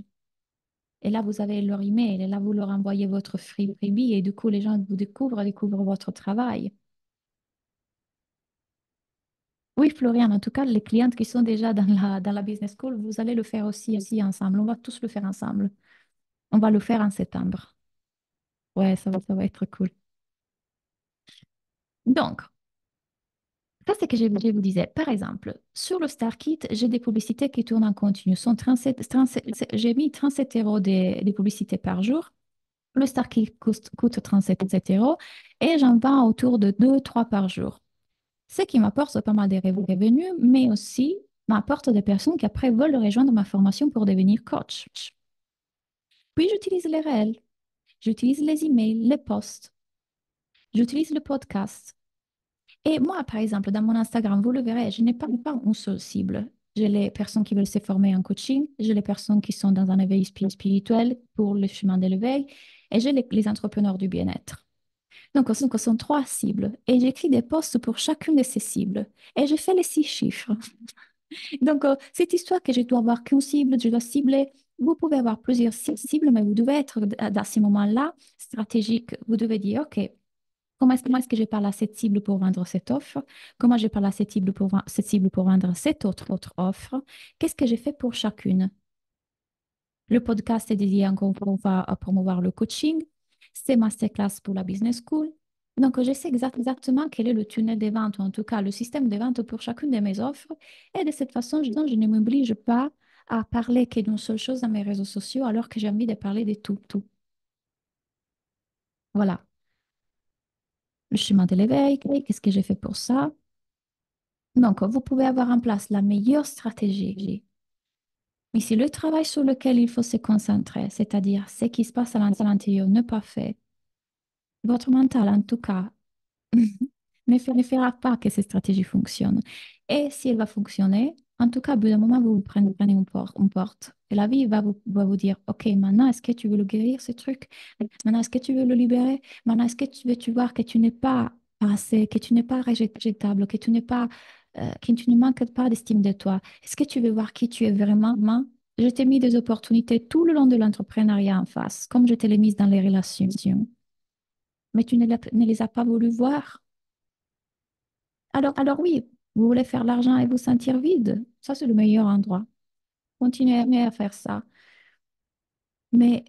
Et là, vous avez leur email et là, vous leur envoyez votre freebie et du coup, les gens vous découvrent votre travail. Oui, Florian, en tout cas, les clientes qui sont déjà dans la business school, vous allez le faire aussi ensemble. On va tous le faire ensemble. On va le faire en septembre. Ouais, ça va être cool. Donc, ça, c'est que je vous disais. Par exemple, sur le StarKit, j'ai des publicités qui tournent en continu. J'ai mis 37 euros des publicités par jour. Le StarKit coûte 37 euros et j'en vends autour de 2, 3 par jour. Ce qui m'apporte pas mal de revenus, mais aussi m'apporte des personnes qui après veulent rejoindre ma formation pour devenir coach. Puis j'utilise les réels, j'utilise les emails, les posts, j'utilise le podcast. Et moi, par exemple, dans mon Instagram, vous le verrez, je n'ai pas une seule cible. J'ai les personnes qui veulent se former en coaching, j'ai les personnes qui sont dans un éveil spirituel pour le chemin de l'éveil, et j'ai les entrepreneurs du bien-être. Donc, ce sont trois cibles. Et j'écris des posts pour chacune de ces cibles. Et je fais les 6 chiffres. Donc, cette histoire que je dois avoir qu'une cible, je dois cibler, vous pouvez avoir plusieurs cibles, mais vous devez être dans ces moments-là stratégique. Vous devez dire, OK, comment est-ce que je parle à cette cible pour vendre cette offre? Comment je parle à cette cible pour vendre cette autre offre? Qu'est-ce que j'ai fait pour chacune? Le podcast est dédié encore une fois à promouvoir le coaching. C'est masterclass pour la business school. Donc, je sais exactement quel est le tunnel des ventes, ou en tout cas le système de vente pour chacune de mes offres. Et de cette façon, je ne m'oblige pas à parler que d'une seule chose dans mes réseaux sociaux alors que j'ai envie de parler de tout, tout. Voilà. Le chemin de l'éveil, qu'est-ce que j'ai fait pour ça? Donc, vous pouvez avoir en place la meilleure stratégie. Mais si le travail sur lequel il faut se concentrer, c'est-à-dire ce qui se passe à l'intérieur, n'est pas fait, votre mental, en tout cas, ne fera pas que cette stratégie fonctionne. Et si elle va fonctionner, en tout cas, au bout d'un moment, vous prenez une porte. Et la vie va vous dire, OK, maintenant, est-ce que tu veux le guérir, ce truc? Maintenant, est-ce que tu veux le libérer? Maintenant, est-ce que tu voir que tu n'es pas assez, que tu n'es pas rejetable, que tu ne manques pas d'estime de toi? Est-ce que tu veux voir qui tu es vraiment? Je t'ai mis des opportunités tout le long de l'entrepreneuriat en face, comme je te l'ai mise dans les relations. Mais tu ne les as pas voulu voir. Alors oui, vous voulez faire l'argent et vous sentir vide. Ça, c'est le meilleur endroit. Continuez à faire ça. Mais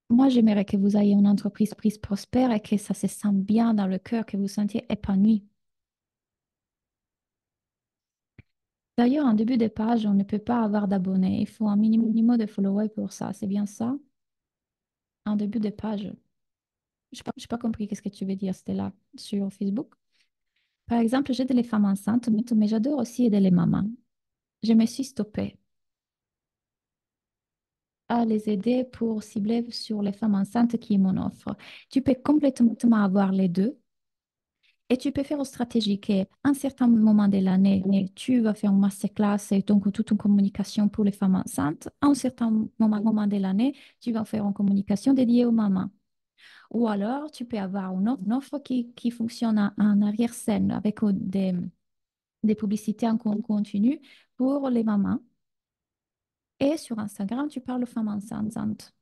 moi, j'aimerais que vous ayez une entreprise prospère et que ça se sente bien dans le cœur, que vous vous sentiez épanoui. D'ailleurs, en début de page, on ne peut pas avoir d'abonnés. Il faut un minimum de followers pour ça. C'est bien ça? En début de page. Je n'ai pas compris qu'est-ce que tu veux dire, Stella, sur Facebook. Par exemple, j'aide les femmes enceintes, mais j'adore aussi aider les mamans. Je me suis stoppée à les aider pour cibler sur les femmes enceintes qui est mon offre. Tu peux complètement avoir les deux. Et tu peux faire une stratégie qui est, à un certain moment de l'année, tu vas faire une masterclass et donc toute une communication pour les femmes enceintes. À un certain moment de l'année, tu vas faire une communication dédiée aux mamans. Ou alors, tu peux avoir une offre qui fonctionne en arrière-scène avec des publicités en continu pour les mamans. Et sur Instagram, tu parles aux femmes enceintes.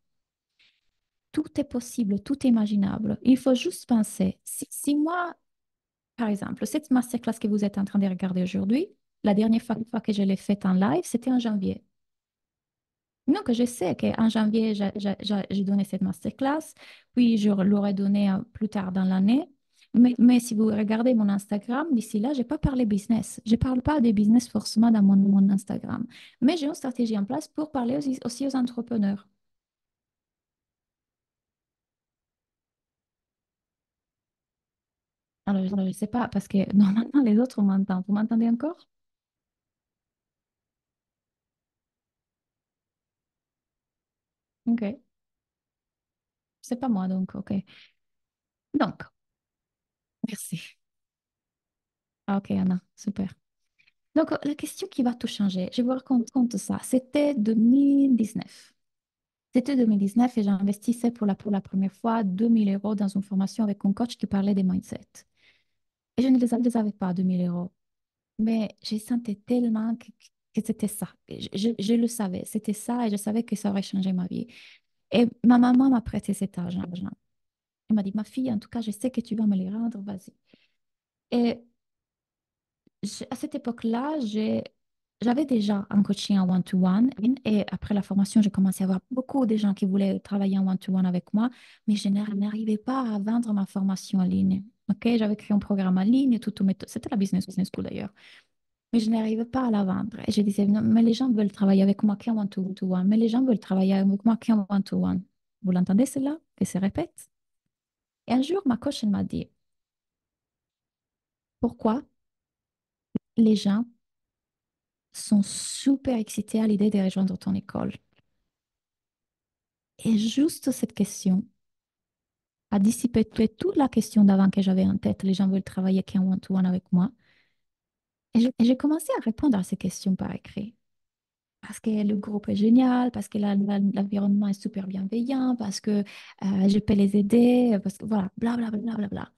Tout est possible, tout est imaginable. Il faut juste penser, si moi, par exemple, cette masterclass que vous êtes en train de regarder aujourd'hui, la dernière fois que je l'ai faite en live, c'était en janvier. Donc, je sais qu'en janvier, j'ai donné cette masterclass, puis je l'aurai donnée plus tard dans l'année. Mais si vous regardez mon Instagram, d'ici là, je n'ai pas parlé business. Je ne parle pas des business forcément dans mon Instagram. Mais j'ai une stratégie en place pour parler aussi aux entrepreneurs. Alors, je ne sais pas, parce que normalement, les autres m'entendent. Vous m'entendez encore? OK. C'est pas moi, donc, OK. Donc, merci. Ah, OK, Anna, super. Donc, la question qui va tout changer, je vous raconte ça. C'était 2019. C'était 2019 et j'investissais pour la première fois 2 000 € dans une formation avec un coach qui parlait des mindset. Et je ne les avais pas, 2 000 €. Mais je sentais tellement que c'était ça. Et je le savais, c'était ça et je savais que ça aurait changé ma vie. Et ma maman m'a prêté cet argent. Elle m'a dit, ma fille, en tout cas, je sais que tu vas me les rendre, vas-y. Et à cette époque-là, j'avais déjà un coaching en one-to-one et après la formation, j'ai commencé à avoir beaucoup de gens qui voulaient travailler en one-to-one avec moi, mais je n'arrivais pas à vendre ma formation en ligne. Ok, j'avais créé un programme en ligne, c'était la business school d'ailleurs, mais je n'arrivais pas à la vendre. Et je disais, non, mais les gens veulent travailler avec moi qu'en one-to-one, mais les gens veulent travailler avec moi qu'en one-to-one. Vous l'entendez cela? Et se répète. Et un jour, ma coach, elle m'a dit, pourquoi les gens sont super excités à l'idée de rejoindre ton école? Et juste cette question a dissipé toute la question d'avant que j'avais en tête. Les gens veulent travailler qu'en one-to-one avec moi. Et j'ai commencé à répondre à ces questions par écrit. Parce que le groupe est génial, parce que l'environnement est super bienveillant, parce que je peux les aider, parce que voilà, bla bla bla bla bla bla.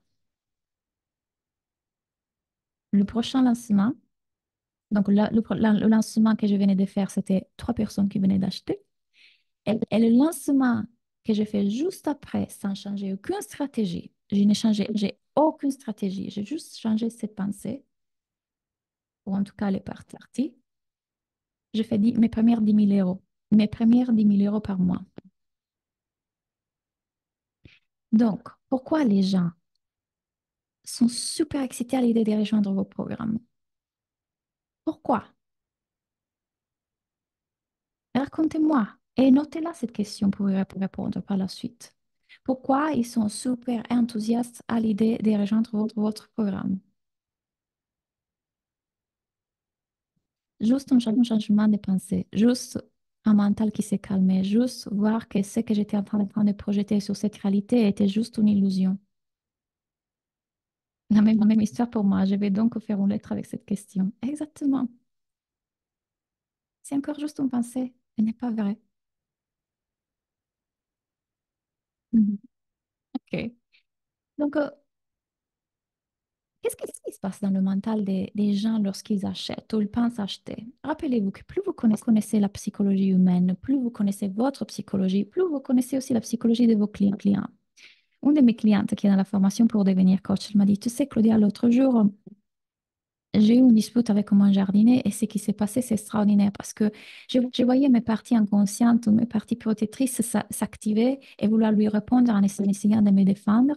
Le prochain lancement, donc le lancement que je venais de faire, c'était 3 personnes qui venaient d'acheter. Et le lancement que j'ai fait juste après, sans changer aucune stratégie, je n'ai changé, j'ai aucune stratégie, j'ai juste changé cette pensée, ou en tout cas, elle est partie. Je fais mes premières 10 000 €, mes premières 10 000 € par mois. Donc, pourquoi les gens sont super excités à l'idée de rejoindre vos programmes? Pourquoi? Racontez-moi et notez-la cette question pour répondre par la suite. Pourquoi ils sont super enthousiastes à l'idée de rejoindre votre programme? Juste un changement de pensée, juste un mental qui s'est calmé, juste voir que ce que j'étais en train de projeter sur cette réalité était juste une illusion. La même histoire pour moi. Je vais donc faire une lettre avec cette question. Exactement. C'est encore juste une pensée. Elle n'est pas vraie. Mhm. OK. Donc, qu'est-ce qui se passe dans le mental des gens lorsqu'ils achètent ou ils pensent acheter? Rappelez-vous que plus vous connaissez la psychologie humaine, plus vous connaissez votre psychologie, plus vous connaissez aussi la psychologie de vos clients. Une de mes clientes qui est dans la formation pour devenir coach, elle m'a dit, tu sais, Claudia, l'autre jour, j'ai eu une dispute avec mon jardinier et ce qui s'est passé, c'est extraordinaire parce que je voyais mes parties inconscientes ou mes parties protectrices s'activer et vouloir lui répondre en essayant de me défendre.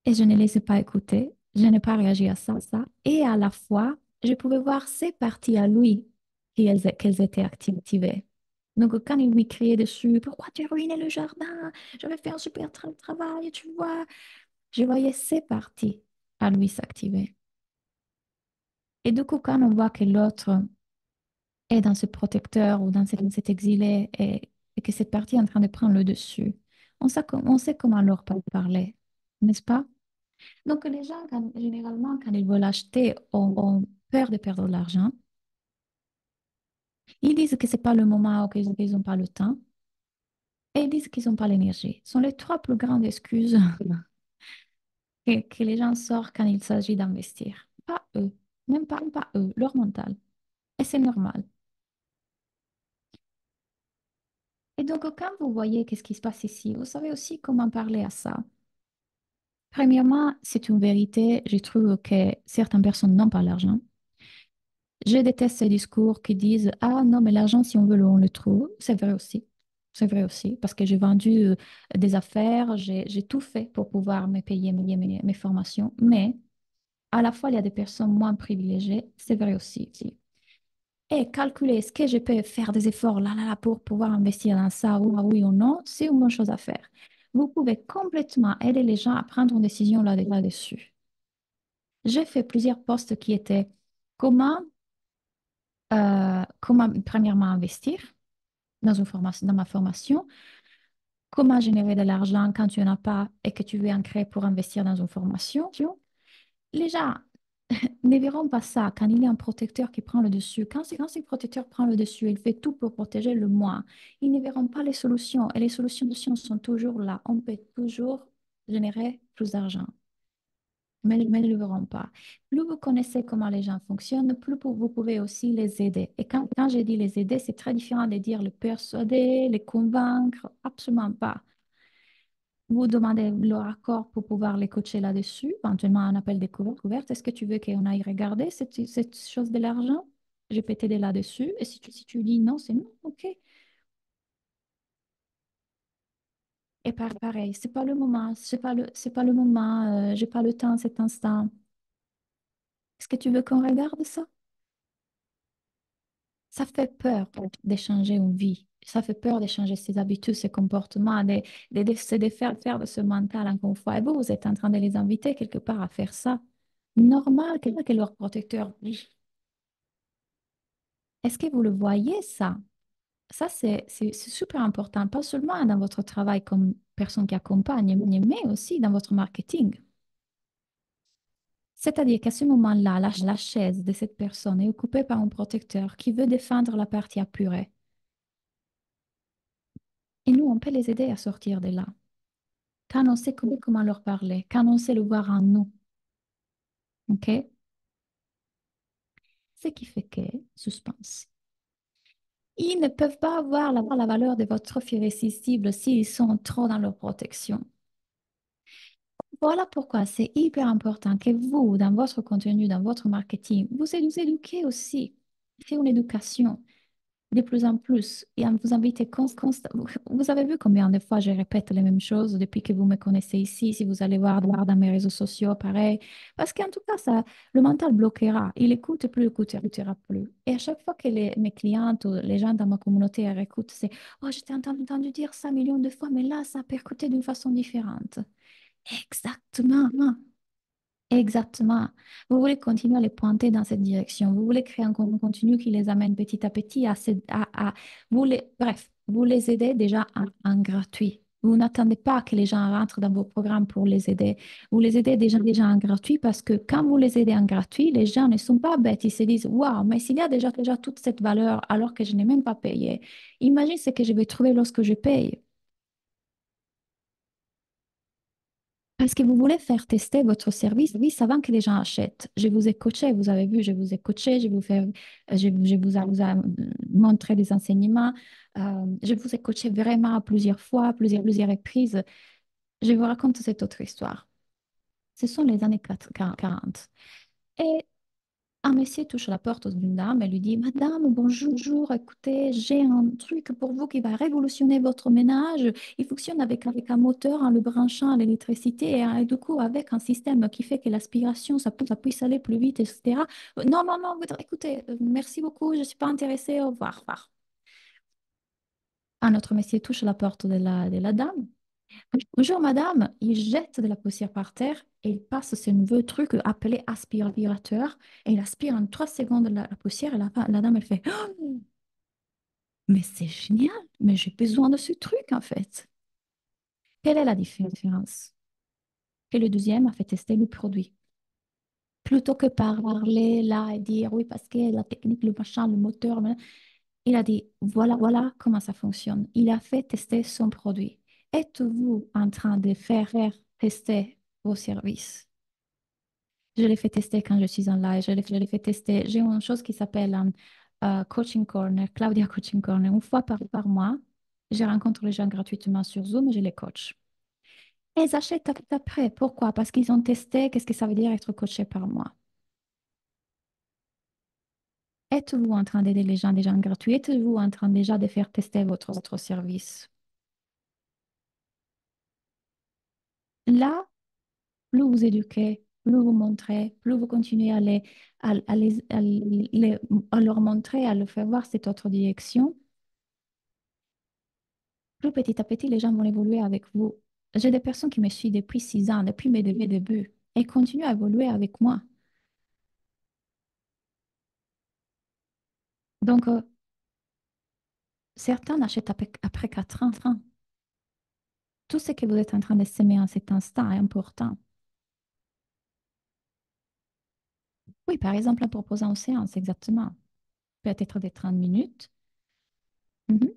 Et je ne les ai pas écoutées. Je n'ai pas réagi à ça. Et à la fois, je pouvais voir ces parties à lui qu'elles étaient activées. Donc, quand il lui criait dessus, pourquoi tu as ruiné le jardin? J'avais fait un super travail, tu vois. Je voyais ces parties. à lui s'activer. Et du coup, quand on voit que l'autre est dans ce protecteur ou dans cet exilé et que cette partie est en train de prendre le dessus, on sait comment leur parler, n'est-ce pas? Donc, les gens, généralement, quand ils veulent acheter, ont peur de perdre de l'argent. Ils disent que ce n'est pas le moment ou qu'ils n'ont pas le temps. Et ils disent qu'ils n'ont pas l'énergie. Ce sont les trois plus grandes excuses que les gens sortent quand il s'agit d'investir. Pas eux, même pas eux, leur mental. Et c'est normal. Et donc, quand vous voyez qu'est-ce qui se passe ici, vous savez aussi comment parler à ça. Premièrement, c'est une vérité. Je trouve que certaines personnes n'ont pas l'argent. Je déteste ces discours qui disent, ah non, mais l'argent, si on veut, on le trouve. C'est vrai aussi. C'est vrai aussi, parce que j'ai vendu des affaires, j'ai tout fait pour pouvoir me payer mes formations. Mais à la fois, il y a des personnes moins privilégiées. C'est vrai aussi. Et calculer est-ce que je peux faire des efforts là pour pouvoir investir dans ça, ou oui ou non, c'est une bonne chose à faire. Vous pouvez complètement aider les gens à prendre une décision là-dessus. J'ai fait plusieurs postes qui étaient comment, comment premièrement investir dans une formation, dans ma formation, comment générer de l'argent quand tu n'en as pas et que tu veux en créer pour investir dans une formation. Les gens ne verront pas ça quand il y a un protecteur qui prend le dessus. Quand ce protecteur prend le dessus, il fait tout pour protéger le moi. Ils ne verront pas les solutions et les solutions sont toujours là. On peut toujours générer plus d'argent, mais ils ne le verront pas. Plus vous connaissez comment les gens fonctionnent, plus vous pouvez aussi les aider. Et quand j'ai dit les aider, c'est très différent de dire les persuader, les convaincre, absolument pas. Vous demandez leur accord pour pouvoir les coacher là-dessus, éventuellement un appel découverte. Est-ce que tu veux qu'on aille regarder cette chose de l'argent? Je peux t'aider là-dessus. Et si tu dis non, c'est non, OK. Et pareil, c'est pas le moment, c'est pas le moment, j'ai pas le temps à cet instant. Est-ce que tu veux qu'on regarde ça? Ça fait peur d'échanger une vie. Ça fait peur d'échanger ses habitudes, ses comportements, de se défaire faire de ce mental encore une fois. Et vous, vous êtes en train de les inviter quelque part à faire ça. Normal que leur protecteur. Est-ce que vous le voyez, ça? Ça, c'est super important, pas seulement dans votre travail comme personne qui accompagne, mais aussi dans votre marketing. C'est-à-dire qu'à ce moment-là, la chaise de cette personne est occupée par un protecteur qui veut défendre la partie apurée. Et nous, on peut les aider à sortir de là. Quand on sait comment leur parler, quand on sait le voir en nous, OK? Ce qui fait que, suspense, ils ne peuvent pas avoir la valeur de votre offre irrésistible s'ils sont trop dans leur protection. Voilà pourquoi c'est hyper important que vous, dans votre contenu, dans votre marketing, vous éduquez aussi. C'est une éducation de plus en plus et à vous inviter constamment. Vous avez vu combien de fois je répète les mêmes choses depuis que vous me connaissez ici. Si vous allez voir dans mes réseaux sociaux, pareil. Parce qu'en tout cas, ça, le mental bloquera. Il écoute plus, écoutera plus. Et à chaque fois que mes clientes ou les gens dans ma communauté écoutent, c'est «Oh, je t'ai entendu dire ça millions de fois, mais là, ça a percuté d'une façon différente.» Exactement. Exactement. Vous voulez continuer à les pointer dans cette direction. Vous voulez créer un contenu qui les amène petit à petit bref, vous les aidez déjà en gratuit. Vous n'attendez pas que les gens rentrent dans vos programmes pour les aider. Vous les aidez déjà en gratuit parce que quand vous les aidez en gratuit, les gens ne sont pas bêtes. Ils se disent, waouh, mais s'il y a déjà toute cette valeur alors que je n'ai même pas payé, imagine ce que je vais trouver lorsque je paye. Parce que vous voulez faire tester votre service, oui, avant que les gens achètent. Je vous ai coaché, vous avez vu, je vous ai coaché, je vous ai montré des enseignements, je vous ai coaché vraiment plusieurs fois, plusieurs reprises. Je vous raconte cette autre histoire. Ce sont les années 40. Et un monsieur touche à la porte d'une dame et lui dit, Madame, bonjour, écoutez, j'ai un truc pour vous qui va révolutionner votre ménage. Il fonctionne avec un moteur en le branchant à l'électricité et du coup avec un système qui fait que l'aspiration, ça puisse aller plus vite, etc. Non, non, non, écoutez, merci beaucoup, je ne suis pas intéressée, au revoir. Un autre monsieur touche à la porte de la dame Bonjour madame, il jette de la poussière par terre et il passe ce nouveau truc appelé aspirateur et il aspire en 3 secondes la poussière et la dame elle fait oh, mais c'est génial, mais j'ai besoin de ce truc en fait. Quelle est la différence? Et le deuxième a fait tester le produit. Plutôt que parler là et dire oui parce que la technique, le machin, le moteur, il a dit voilà, voilà comment ça fonctionne. Il a fait tester son produit. Êtes-vous en train de faire tester vos services? Je l'ai fait tester quand je suis en live. Je l'ai fait tester. J'ai une chose qui s'appelle Coaching Corner, Claudia Coaching Corner. Une fois par mois, je rencontre les gens gratuitement sur Zoom et je les coach. Et ils achètent après. Pourquoi? Parce qu'ils ont testé qu'est-ce que ça veut dire être coaché par moi. Êtes-vous en train d'aider les gens déjà en gratuit? Êtes-vous en train déjà de faire tester votre service? Là, plus vous éduquez, plus vous montrez, plus vous continuez à leur montrer, à leur faire voir cette autre direction, plus petit à petit, les gens vont évoluer avec vous. J'ai des personnes qui me suivent depuis 6 ans, depuis mes débuts, et continuent à évoluer avec moi. Donc, certains achètent après 4 ans. Tout ce que vous êtes en train de s'aimer en cet instant est important. Oui, par exemple, en proposant aux séances, exactement. Peut-être des 30 minutes. Mhm.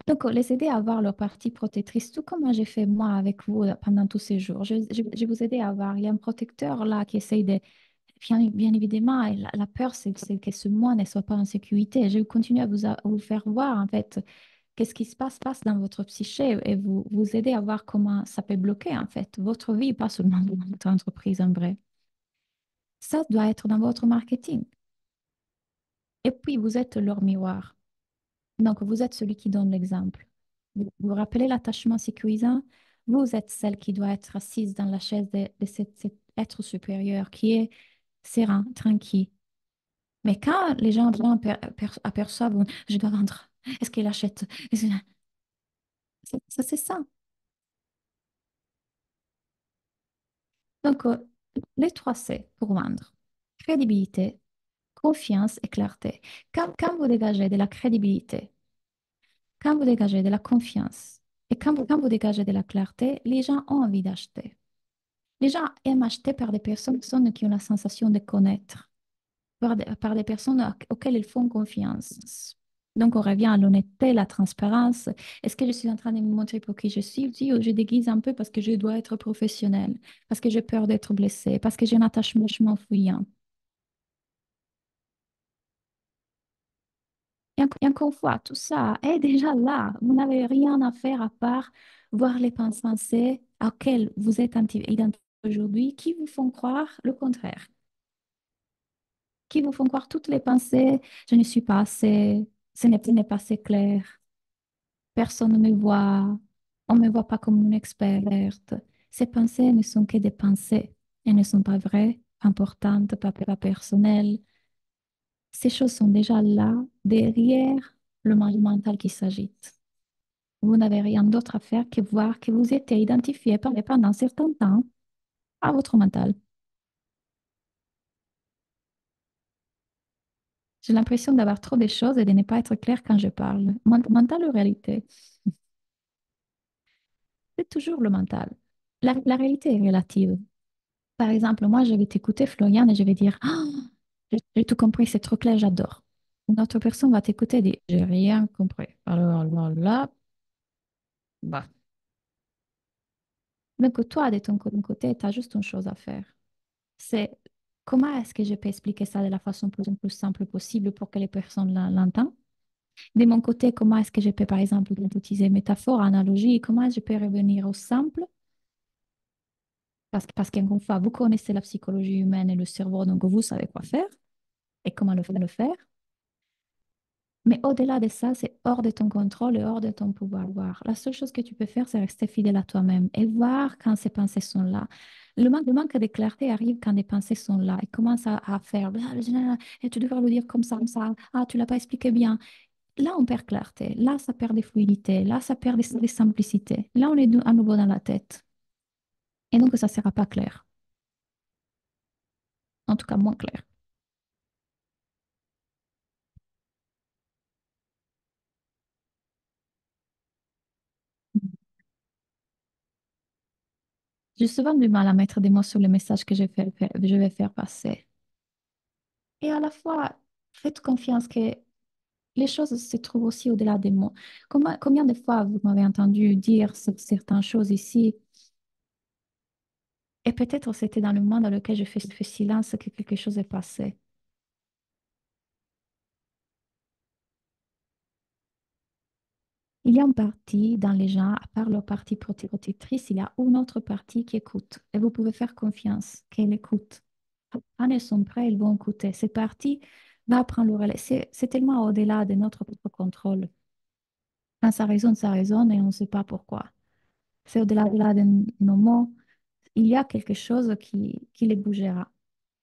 Donc, les aider à avoir leur partie protectrice, tout comme moi j'ai fait moi avec vous pendant tous ces jours. Je vous aider à avoir, il y a un protecteur là qui essaye de, bien évidemment, et la peur, c'est que ce moi ne soit pas en sécurité. Je vais continuer à vous faire voir en fait qu'est-ce qui se passe dans votre psyché et vous aider à voir comment ça peut bloquer en fait votre vie, pas seulement dans votre entreprise en vrai. Ça doit être dans votre marketing. Et puis, vous êtes leur miroir. Donc, vous êtes celui qui donne l'exemple. Vous rappelez l'attachement sécurisant? Vous êtes celle qui doit être assise dans la chaise de cet être supérieur qui est serein, tranquille. Mais quand les gens aperçoivent, je dois vendre, est-ce qu'il achète? Ça, c'est ça. Donc, les 3 C pour vendre. Crédibilité, confiance et clarté. Quand vous dégagez de la crédibilité, quand vous dégagez de la confiance et quand vous dégagez de la clarté, les gens ont envie d'acheter. Les gens aiment acheter par des personnes qui ont la sensation de connaître, par des personnes auxquelles ils font confiance. Donc, on revient à l'honnêteté, la transparence. Est-ce que je suis en train de me montrer pour qui je suis? Oui, ou je déguise un peu parce que je dois être professionnelle, parce que j'ai peur d'être blessée, parce que j'ai un attachement fuyant. Et encore une fois, tout ça est déjà là. Vous n'avez rien à faire à part voir les pensées auxquelles vous êtes identifié aujourd'hui qui vous font croire le contraire, qui vous font croire toutes les pensées, je ne suis pas assez, ce n'est pas assez clair, personne ne me voit, on ne me voit pas comme une experte. Ces pensées ne sont que des pensées, elles ne sont pas vraies, importantes, pas personnelles. Ces choses sont déjà là, derrière le monde mental qui s'agite. Vous n'avez rien d'autre à faire que voir que vous êtes identifié pendant un certain temps à votre mental. J'ai l'impression d'avoir trop de choses et de ne pas être clair quand je parle. Mental ou réalité? C'est toujours le mental. La réalité est relative. Par exemple, moi, je vais t'écouter, Florian, et je vais dire, ah, j'ai tout compris, c'est trop clair, j'adore. Une autre personne va t'écouter et dire, j'ai rien compris. Alors là, bah. Donc, toi, de ton côté, tu as juste une chose à faire. C'est comment est-ce que je peux expliquer ça de la façon plus simple possible pour que les personnes l'entendent? De mon côté, comment est-ce que je peux, par exemple, utiliser métaphore, analogie, comment est-ce que je peux revenir au simple? Parce qu'encore une fois, vous connaissez la psychologie humaine et le cerveau, donc vous savez quoi faire et comment le faire. Mais au-delà de ça, c'est hors de ton contrôle et hors de ton pouvoir voir. La seule chose que tu peux faire, c'est rester fidèle à toi-même et voir quand ces pensées sont là. Le manque de clarté arrive quand les pensées sont là et commence à faire, et tu devrais le dire comme ça, ah, tu l'as pas expliqué bien. là, on perd clarté. Là, ça perd des fluidités. Là, ça perd des simplicités. Là, on est à nouveau dans la tête. Et donc, ça ne sera pas clair. En tout cas, moins clair. J'ai souvent du mal à mettre des mots sur le message que je vais faire passer. Et à la fois, faites confiance que les choses se trouvent aussi au-delà des mots. Combien de fois vous m'avez entendu dire certaines choses ici, et peut-être c'était dans le moment dans lequel je fais silence que quelque chose est passé. Il y a une partie dans les gens, à part leur partie protectrice, il y a une autre partie qui écoute. Et vous pouvez faire confiance qu'elle écoute. Quand ils sont prêts, ils vont écouter. Cette partie va prendre le relais. C'est tellement au-delà de notre propre contrôle. Quand ça résonne et on ne sait pas pourquoi. C'est au-delà de nos mots. Il y a quelque chose qui les bougera.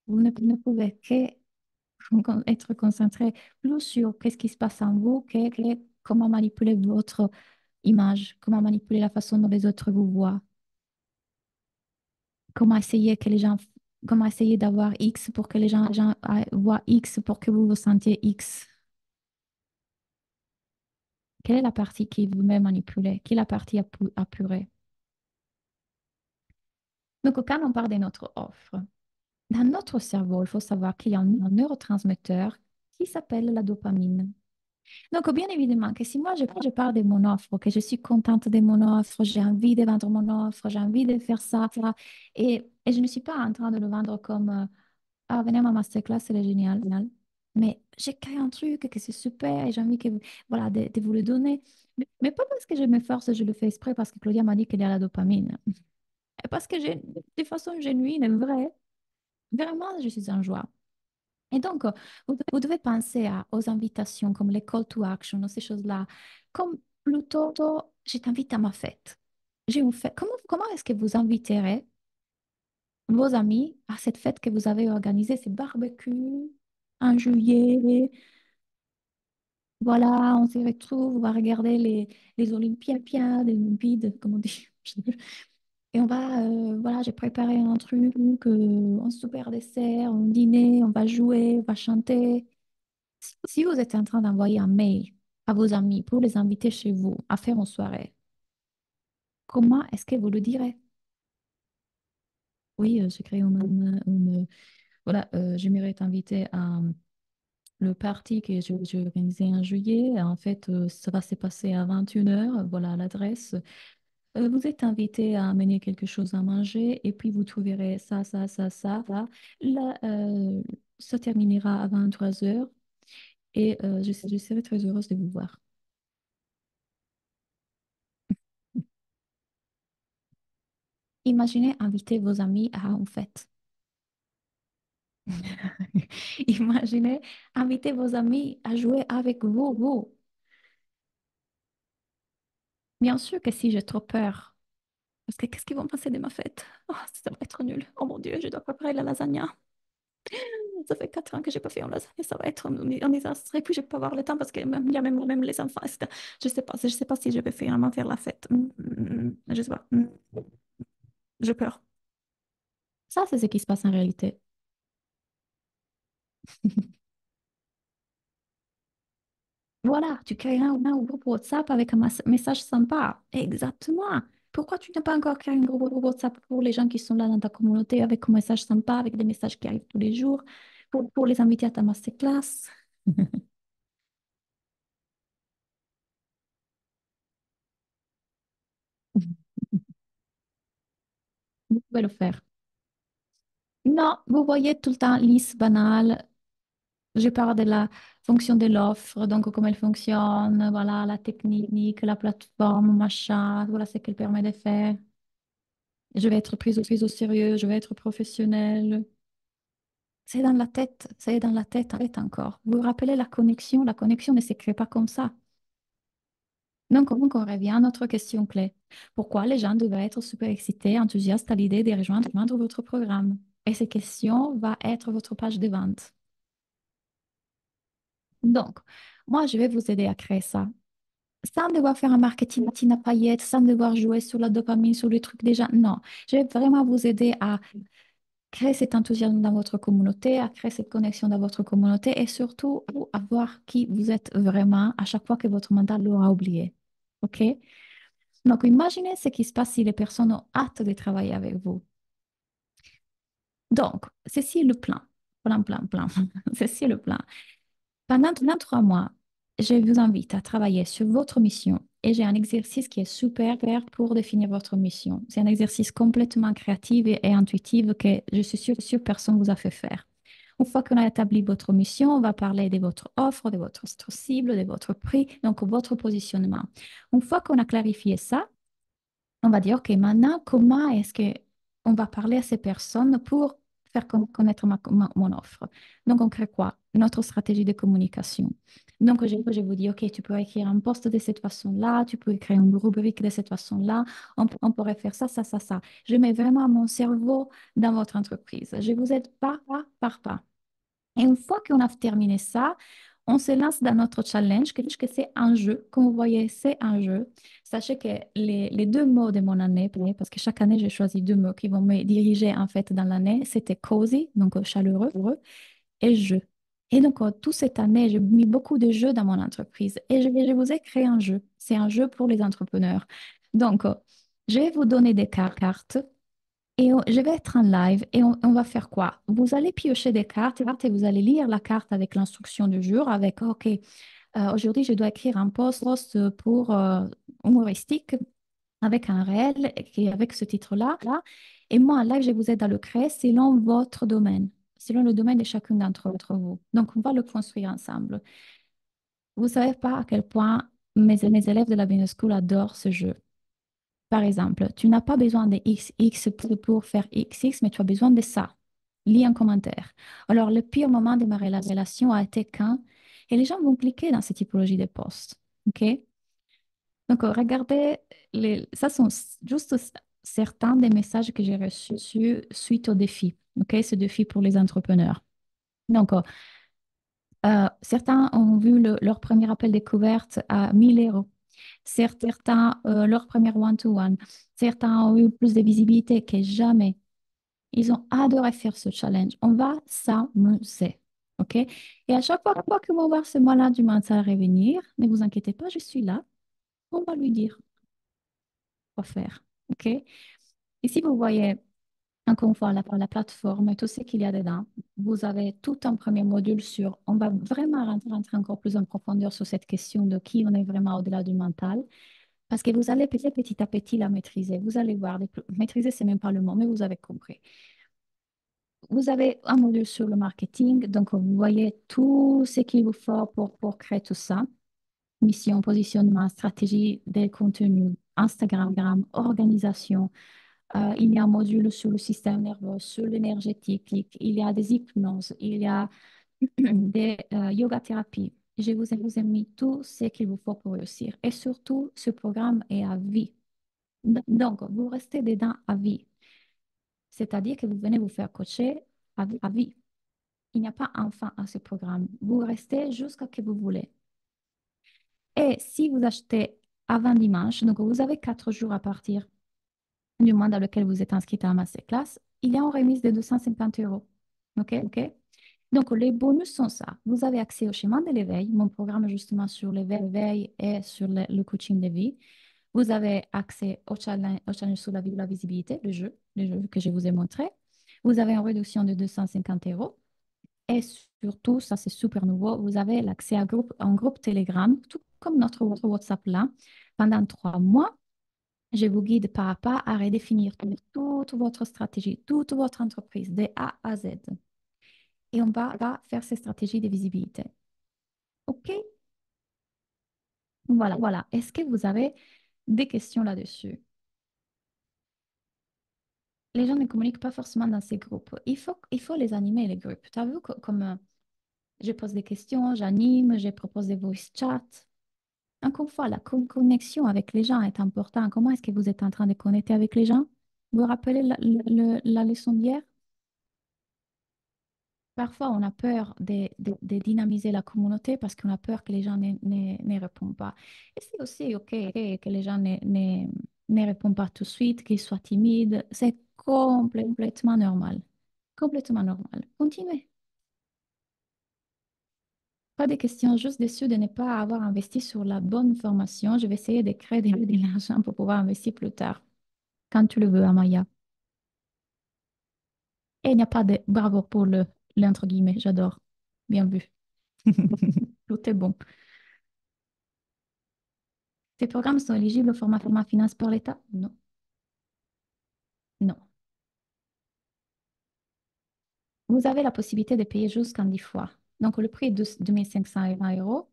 Vous ne pouvez être concentré plus sur qu'est-ce qui se passe en vous, comment manipuler votre image, comment manipuler la façon dont les autres vous voient, comment essayer que les gens, comment essayer d'avoir X pour que les gens voient X pour que vous vous sentiez X. Quelle est la partie qui vous-même manipulée? Qui est la partie apurée? Donc, quand on parle de notre offre, dans notre cerveau, il faut savoir qu'il y a un neurotransmetteur qui s'appelle la dopamine. Donc, bien évidemment, que si moi je parle de mon offre, que je suis contente de mon offre, j'ai envie de vendre mon offre, j'ai envie de faire ça, et je ne suis pas en train de le vendre comme ah, venez à ma masterclass, c'est génial, génial. Mais j'ai créé un truc que c'est super et j'ai envie que, voilà, de vous le donner. Mais pas parce que je m'efforce, je le fais exprès, parce que Claudia m'a dit qu'il y a la dopamine. Et parce que j'ai, de façon genuine et vraie, vraiment, je suis en joie. Et donc, vous devez penser aux invitations comme les call to action, ces choses-là, comme plutôt, je t'invite à ma fête. J'ai une fête. Comment est-ce que vous inviterez vos amis à cette fête que vous avez organisée, ces barbecues en juillet? Voilà, on se retrouve, on va regarder les Olympiades, comme on dit. Et on va, voilà, j'ai préparé un truc, un super dessert, un dîner, on va jouer, on va chanter. Si vous êtes en train d'envoyer un mail à vos amis pour les inviter chez vous à faire une soirée, comment est-ce que vous le direz? Oui, j'ai créé voilà, j'aimerais t'inviter à le party que j'ai organisé en juillet. En fait, ça va se passer à 21 heures. Voilà l'adresse. Vous êtes invité à amener quelque chose à manger et puis vous trouverez ça, ça, ça, ça. Là, Là, ça terminera à 23 heures et je serai très heureuse de vous voir. Imaginez inviter vos amis à une fête. Imaginez inviter vos amis à jouer avec vous. Bien sûr que si j'ai trop peur, parce que qu'est-ce qu'ils vont penser de ma fête? Oh, ça va être nul. Oh mon Dieu, je dois préparer la lasagna. Ça fait 4 ans que j'ai pas fait une lasagne, ça va être un désastre. Et puis je peux pas avoir le temps parce qu'il y a même les enfants, etc. Je sais pas si je vais finalement faire la fête. Je sais pas. J'ai peur. Ça, c'est ce qui se passe en réalité. Voilà, tu crées un groupe WhatsApp avec un message sympa. Exactement. Pourquoi tu n'as pas encore créé un groupe WhatsApp pour les gens qui sont là dans ta communauté avec un message sympa, avec des messages qui arrivent tous les jours, pour les inviter à ta masterclass? Vous pouvez le faire. Non, vous voyez tout le temps lisse, banale. Je parle de la fonction de l'offre, donc comment elle fonctionne, voilà, la technique, la plateforme, machin, voilà ce qu'elle permet de faire. Je vais être prise au sérieux, je vais être professionnelle. C'est dans la tête, c'est dans la tête encore. Vous vous rappelez la connexion ne se crée pas comme ça. Donc, on revient à notre question clé. Pourquoi les gens devraient être super excités, enthousiastes à l'idée de rejoindre votre programme? Et cette question va être votre page de vente. Donc, Moi, je vais vous aider à créer ça. Sans devoir faire un marketing à paillettes, sans devoir jouer sur la dopamine, sur les trucs déjà. Non, je vais vraiment vous aider à créer cet enthousiasme dans votre communauté, à créer cette connexion dans votre communauté et surtout à voir qui vous êtes vraiment à chaque fois que votre mental l'aura oublié. OK? Donc, imaginez ce qui se passe si les personnes ont hâte de travailler avec vous. Donc, ceci est le plan. Plan, plan, plan. Ceci est le plan. Pendant 3 mois, je vous invite à travailler sur votre mission et j'ai un exercice qui est super pour définir votre mission. C'est un exercice complètement créatif et intuitif que je suis sûre personne ne vous a fait faire. Une fois qu'on a établi votre mission, on va parler de votre offre, de votre cible, de votre prix, donc votre positionnement. Une fois qu'on a clarifié ça, on va dire, OK, maintenant, comment est-ce que on va parler à ces personnes pour faire connaître mon offre? Donc, on crée quoi? Notre stratégie de communication. Donc, je vous dis, OK, tu peux écrire un post de cette façon-là, tu peux écrire une rubrique de cette façon-là, on pourrait faire ça, ça, ça, ça. Je mets vraiment mon cerveau dans votre entreprise. Je vous aide pas, pas. Et une fois qu'on a terminé ça, on se lance dans notre challenge, que c'est un jeu. Comme vous voyez, c'est un jeu. Sachez que les 2 mots de mon année, parce que chaque année, j'ai choisi 2 mots qui vont me diriger en fait dans l'année, c'était cozy, donc chaleureux, et jeu. Et donc, toute cette année, j'ai mis beaucoup de jeux dans mon entreprise et je vous ai créé un jeu. C'est un jeu pour les entrepreneurs. Donc, je vais vous donner des cartes et je vais être en live et on va faire quoi? Vous allez piocher des cartes et vous allez lire la carte avec l'instruction du jour, avec OK, aujourd'hui je dois écrire un post pour humoristique avec un réel qui avec ce titre-là. Là. Et moi, en live, je vous aide à le créer selon votre domaine, selon le domaine de chacune d'entre vous. Donc, on va le construire ensemble. Vous ne savez pas à quel point mes élèves de la Business School adorent ce jeu. Par exemple, tu n'as pas besoin de XX pour faire XX, mais tu as besoin de ça. Lis un commentaire. Alors, le pire moment de ma relation a été quand, et les gens vont cliquer dans cette typologie de posts. OK? Donc, regardez, ça sont juste certains des messages que j'ai reçus suite au défi. OK? Ce défi pour les entrepreneurs. Donc, certains ont vu leur premier appel découverte à 1 000 euros. Certains, leur premier one-to-one. Certains ont eu plus de visibilité que jamais. Ils ont adoré faire ce challenge. On va s'amuser. OK? Et à chaque fois que vous voir ce malade du mental revenir, ne vous inquiétez pas, je suis là. On va lui dire quoi faire. OK? Et si vous voyez, encore une fois, la plateforme et tout ce qu'il y a dedans, vous avez tout un premier module sur, on va vraiment rentrer encore plus en profondeur sur cette question de qui on est vraiment au-delà du mental. Parce que vous allez petit à petit la maîtriser. Vous allez voir, maîtriser, c'est même pas le mot, mais vous avez compris. Vous avez un module sur le marketing, donc vous voyez tout ce qu'il vous faut pour créer tout ça. Mission, positionnement, stratégie des contenus, Instagram, organisation. Il y a un module sur le système nerveux, sur l'énergétique. Il y a des hypnoses, il y a des yoga thérapies. Je vous ai mis tout ce qu'il vous faut pour réussir. Et surtout, ce programme est à vie. Donc, vous restez dedans à vie. C'est-à-dire que vous venez vous faire coacher à vie. Il n'y a pas un fin à ce programme. Vous restez jusqu'à ce que vous voulez. Et si vous achetez avant dimanche, donc vous avez 4 jours à partir du mois dans lequel vous êtes inscrit à ma masterclass, il y a une remise de 250 euros. OK? OK? Donc, les bonus sont ça. Vous avez accès au schéma de l'éveil, mon programme justement sur l'éveil et sur le coaching de vie. Vous avez accès au challenge sur la visibilité, le jeu que je vous ai montré. Vous avez une réduction de 250 euros. Et surtout, ça c'est super nouveau, vous avez l'accès à un groupe Telegram, tout comme votre WhatsApp là. Pendant 3 mois, je vous guide pas à pas à redéfinir toute votre stratégie, toute votre entreprise, de A à Z. Et on va faire ces stratégies de visibilité. OK? Voilà, voilà. Est-ce que vous avez des questions là-dessus? Les gens ne communiquent pas forcément dans ces groupes. Il faut les animer, les groupes. Tu as vu comme je pose des questions, j'anime, je propose des voice chats. Encore une fois, la connexion avec les gens est importante. Comment est-ce que vous êtes en train de connecter avec les gens? Vous vous rappelez la leçon d'hier? Parfois, on a peur de dynamiser la communauté parce qu'on a peur que les gens ne répondent pas. Et c'est aussi OK que les gens ne répondent pas tout de suite, qu'ils soient timides. C'est complètement normal. Complètement normal. Continuez. Pas de questions, juste déçu de ne pas avoir investi sur la bonne formation. Je vais essayer de créer de l'argent pour pouvoir investir plus tard, quand tu le veux, Amaya. Et il n'y a pas de bravo pour l'entre guillemets, j'adore. Bien vu. Tout est bon. Ces programmes sont éligibles au format finance par l'État? Non, non. Vous avez la possibilité de payer jusqu'en 10 fois. Donc, le prix est de 2 520 euros,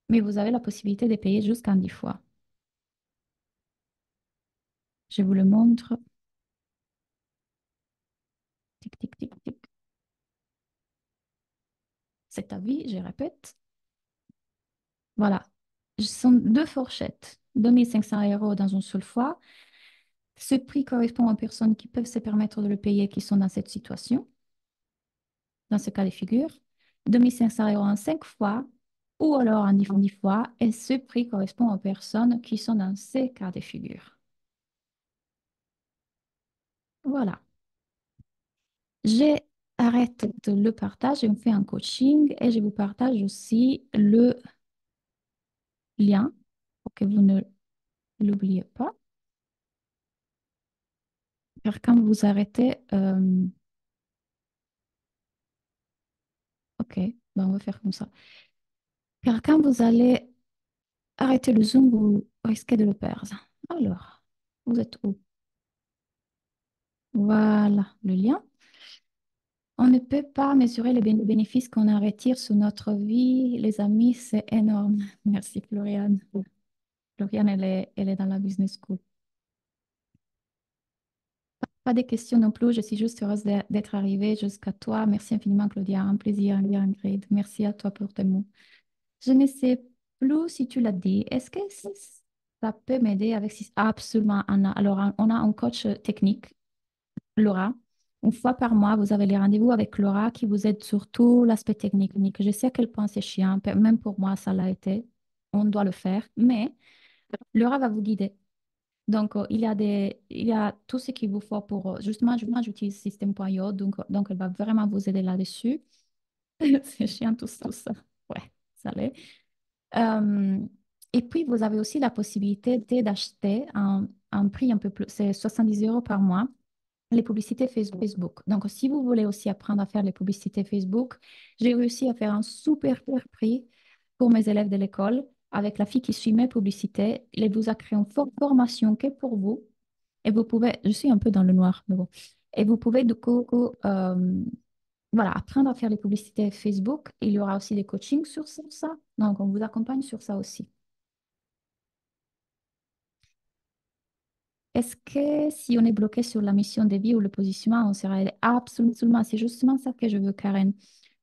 mais vous avez la possibilité de payer jusqu'en 10 fois. Je vous le montre. Tic, tic, tic, tic. C'est à vie, je répète. Voilà. Ce sont deux fourchettes. 2 500 euros dans une seule fois. Ce prix correspond aux personnes qui peuvent se permettre de le payer, qui sont dans cette situation, dans ce cas de figure. 2 500 euros en 5 fois ou alors en 10 fois. Et ce prix correspond aux personnes qui sont dans ces cas de figure. Voilà. J'arrête le partage, je me fais un coaching et je vous partage aussi le lien pour que vous ne l'oubliez pas. Car quand vous arrêtez, ok, ben on va faire comme ça. Car quand vous allez arrêter le Zoom, vous risquez de le perdre. Alors, vous êtes où? Voilà le lien. On ne peut pas mesurer les bénéfices qu'on en retire sur notre vie. Les amis, c'est énorme. Merci, Floriane. Floriane, elle est dans la business school. Pas de questions non plus. Je suis juste heureuse d'être arrivée jusqu'à toi. Merci infiniment, Claudia. Un plaisir, Ingrid. Merci à toi pour tes mots. Je ne sais plus si tu l'as dit. Est-ce que ça peut m'aider avec... Absolument, Anna. Alors, on a un coach technique, Laura. Une fois par mois, vous avez les rendez-vous avec Laura qui vous aide sur tout l'aspect technique. Je sais à quel point c'est chiant. Même pour moi, ça l'a été. On doit le faire. Mais Laura va vous guider. Donc, il y a tout ce qu'il vous faut pour... justement, moi, j'utilise System.io. Donc, elle va vraiment vous aider là-dessus. C'est chiant tout ça. Ouais, ça l'est. Euh, et puis, vous avez aussi la possibilité d'acheter un prix un peu plus, c'est 70 euros par mois, les publicités Facebook. Donc, si vous voulez aussi apprendre à faire les publicités Facebook, j'ai réussi à faire un super prix pour mes élèves de l'école avec la fille qui suit mes publicités. Elle vous a créé une formation qui est pour vous. Et vous pouvez, je suis un peu dans le noir, mais bon. Et vous pouvez du coup, voilà, apprendre à faire les publicités Facebook. Il y aura aussi des coachings sur ça. Donc, on vous accompagne sur ça aussi. Est-ce que si on est bloqué sur la mission de vie ou le positionnement, on sera aidé? Absolument. C'est justement ça que je veux, Karen.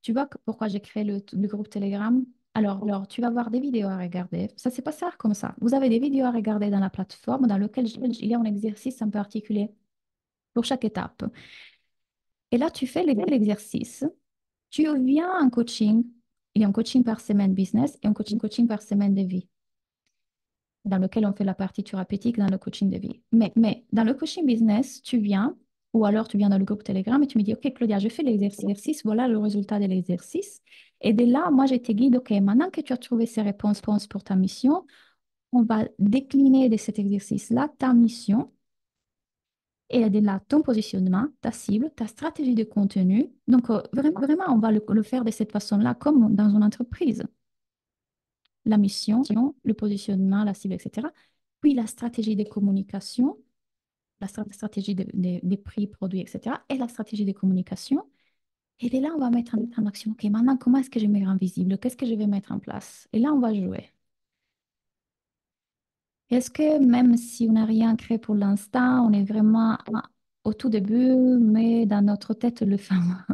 Tu vois pourquoi j'ai créé le groupe Telegram? Alors, tu vas voir des vidéos à regarder. Ça, c'est pas ça comme ça. Vous avez des vidéos à regarder dans la plateforme dans laquelle il y a un exercice en particulier pour chaque étape. Et là, tu fais l'exercice. Tu viens en coaching. Il y a un coaching par semaine business et un coaching par semaine de vie, dans lequel on fait la partie thérapeutique dans le coaching de vie. Mais dans le coaching business, tu viens, ou alors tu viens dans le groupe Telegram et tu me dis, OK, Claudia, je fais l'exercice, voilà le résultat de l'exercice. Et de là, moi, je te guide, OK, maintenant que tu as trouvé ces réponses pour ta mission, on va décliner de cet exercice-là ta mission. Et de là, ton positionnement, ta cible, ta stratégie de contenu. Donc, vraiment, on va le faire de cette façon-là, comme dans une entreprise. La mission, le positionnement, la cible, etc. Puis la stratégie de communication, la stratégie des prix, produits, etc. Et la stratégie de communication. Et de là, on va mettre en action, OK, maintenant, comment est-ce que je me rends visible? Qu'est-ce que je vais mettre en place? Et là, on va jouer. Est-ce que même si on n'a rien créé pour l'instant, on est vraiment au tout début, mais dans notre tête, le femme,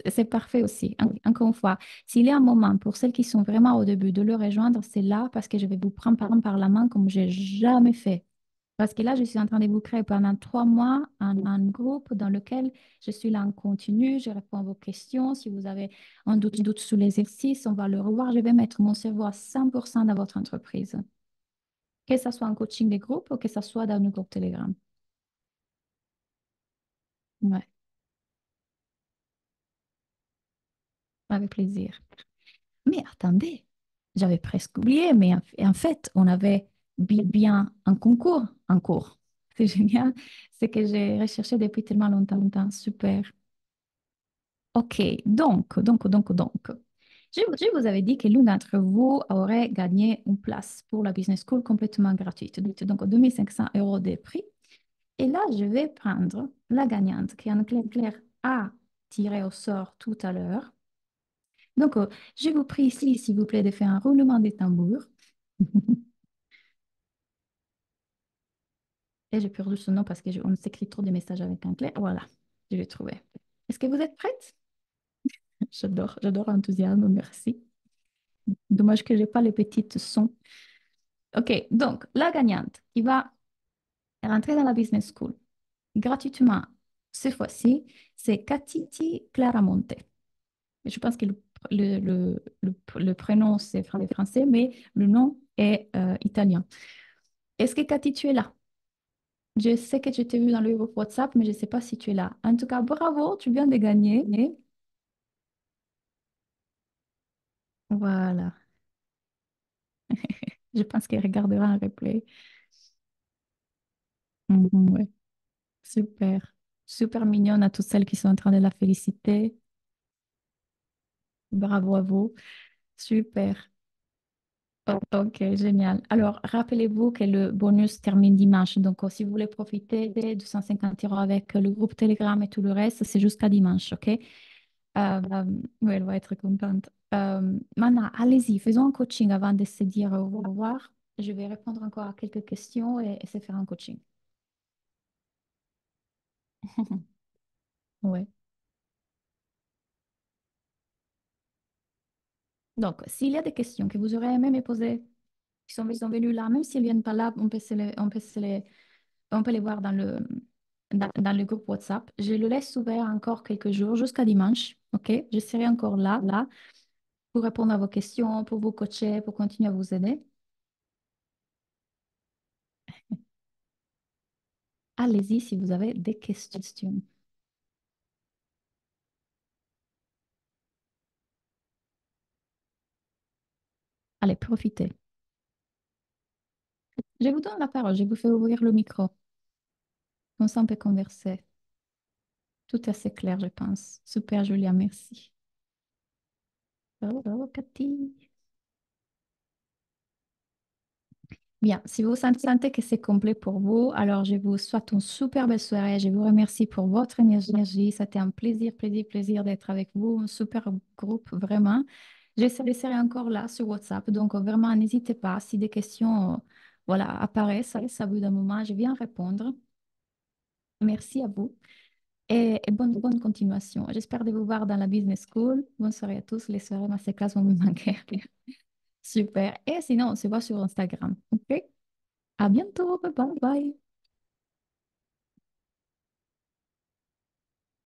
c'est parfait aussi. Encore une fois, s'il y a un moment pour celles qui sont vraiment au début de le rejoindre, c'est là parce que je vais vous prendre par la main comme j'ai jamais fait. Parce que là, je suis en train de vous créer pendant 3 mois un groupe dans lequel je suis là en continu, je réponds à vos questions. Si vous avez un doute sur l'exercice, on va le revoir. Je vais mettre mon cerveau à 100% dans votre entreprise, que ce soit en coaching des groupes ou que ce soit dans le groupe Telegram. Ouais, avec plaisir. Mais attendez, j'avais presque oublié, mais en fait, on avait bien un concours en cours. C'est génial. C'est que j'ai recherché depuis tellement longtemps, longtemps. Super. OK, donc. Je vous avais dit que l'un d'entre vous aurait gagné une place pour la Business School complètement gratuite. Donc, 2 500 € de prix. Et là, je vais prendre la gagnante qui, en clair, a tiré au sort tout à l'heure. Donc, je vous prie ici, s'il vous plaît, de faire un roulement des tambours. Et j'ai perdu son nom parce qu'on s'écrit trop de messages avec un clair. Voilà, je l'ai trouvé. Est-ce que vous êtes prête? J'adore l'enthousiasme, merci. Dommage que je n'ai pas les petites sons. OK, donc la gagnante qui va rentrer dans la business school gratuitement cette fois-ci, c'est Katiti Claramonte. Je pense que le prénom c'est français, mais le nom est italien. Est-ce que Cathy, tu es là? Je sais que je t'ai vu dans le groupe WhatsApp, mais je ne sais pas si tu es là. En tout cas, bravo, tu viens de gagner. Voilà, je pense qu'elle regardera un replay. Mhm, ouais. Super. Super mignonne à toutes celles qui sont en train de la féliciter. Bravo à vous. Super. Ok, génial. Alors, rappelez-vous que le bonus termine dimanche. Donc, si vous voulez profiter des 250 € avec le groupe Telegram et tout le reste, c'est jusqu'à dimanche, ok? Oui, elle va être contente. Maintenant, allez-y, faisons un coaching avant de se dire au revoir. Je vais répondre encore à quelques questions et se faire un coaching. Ouais. Donc, s'il y a des questions que vous aurez aimé me poser, qui sont venus là, même s'ils ne viennent pas là, on peut les voir dans le groupe WhatsApp. Je le laisse ouvert encore quelques jours jusqu'à dimanche. OK? Je serai encore là, pour répondre à vos questions, pour vous coacher, pour continuer à vous aider. Allez-y si vous avez des questions. Allez, profitez. Je vous donne la parole, je vous fais ouvrir le micro. Comme ça, on peut converser. Tout est assez clair, je pense. Super, Julia, merci. Bravo, Cathy. Bien, si vous sentez que c'est complet pour vous, alors je vous souhaite une super belle soirée. Je vous remercie pour votre énergie. C'était un plaisir d'être avec vous. Un super groupe, vraiment. Je serai encore là sur WhatsApp, donc vraiment, n'hésitez pas. Si des questions voilà, apparaissent à bout d'un moment, je viens répondre. Merci à vous et bonne continuation. J'espère de vous voir dans la business school. Bonne soirée à tous. Les soirées masterclass vont me manquer. Super. Et sinon, on se voit sur Instagram. OK? À bientôt. Bye bye.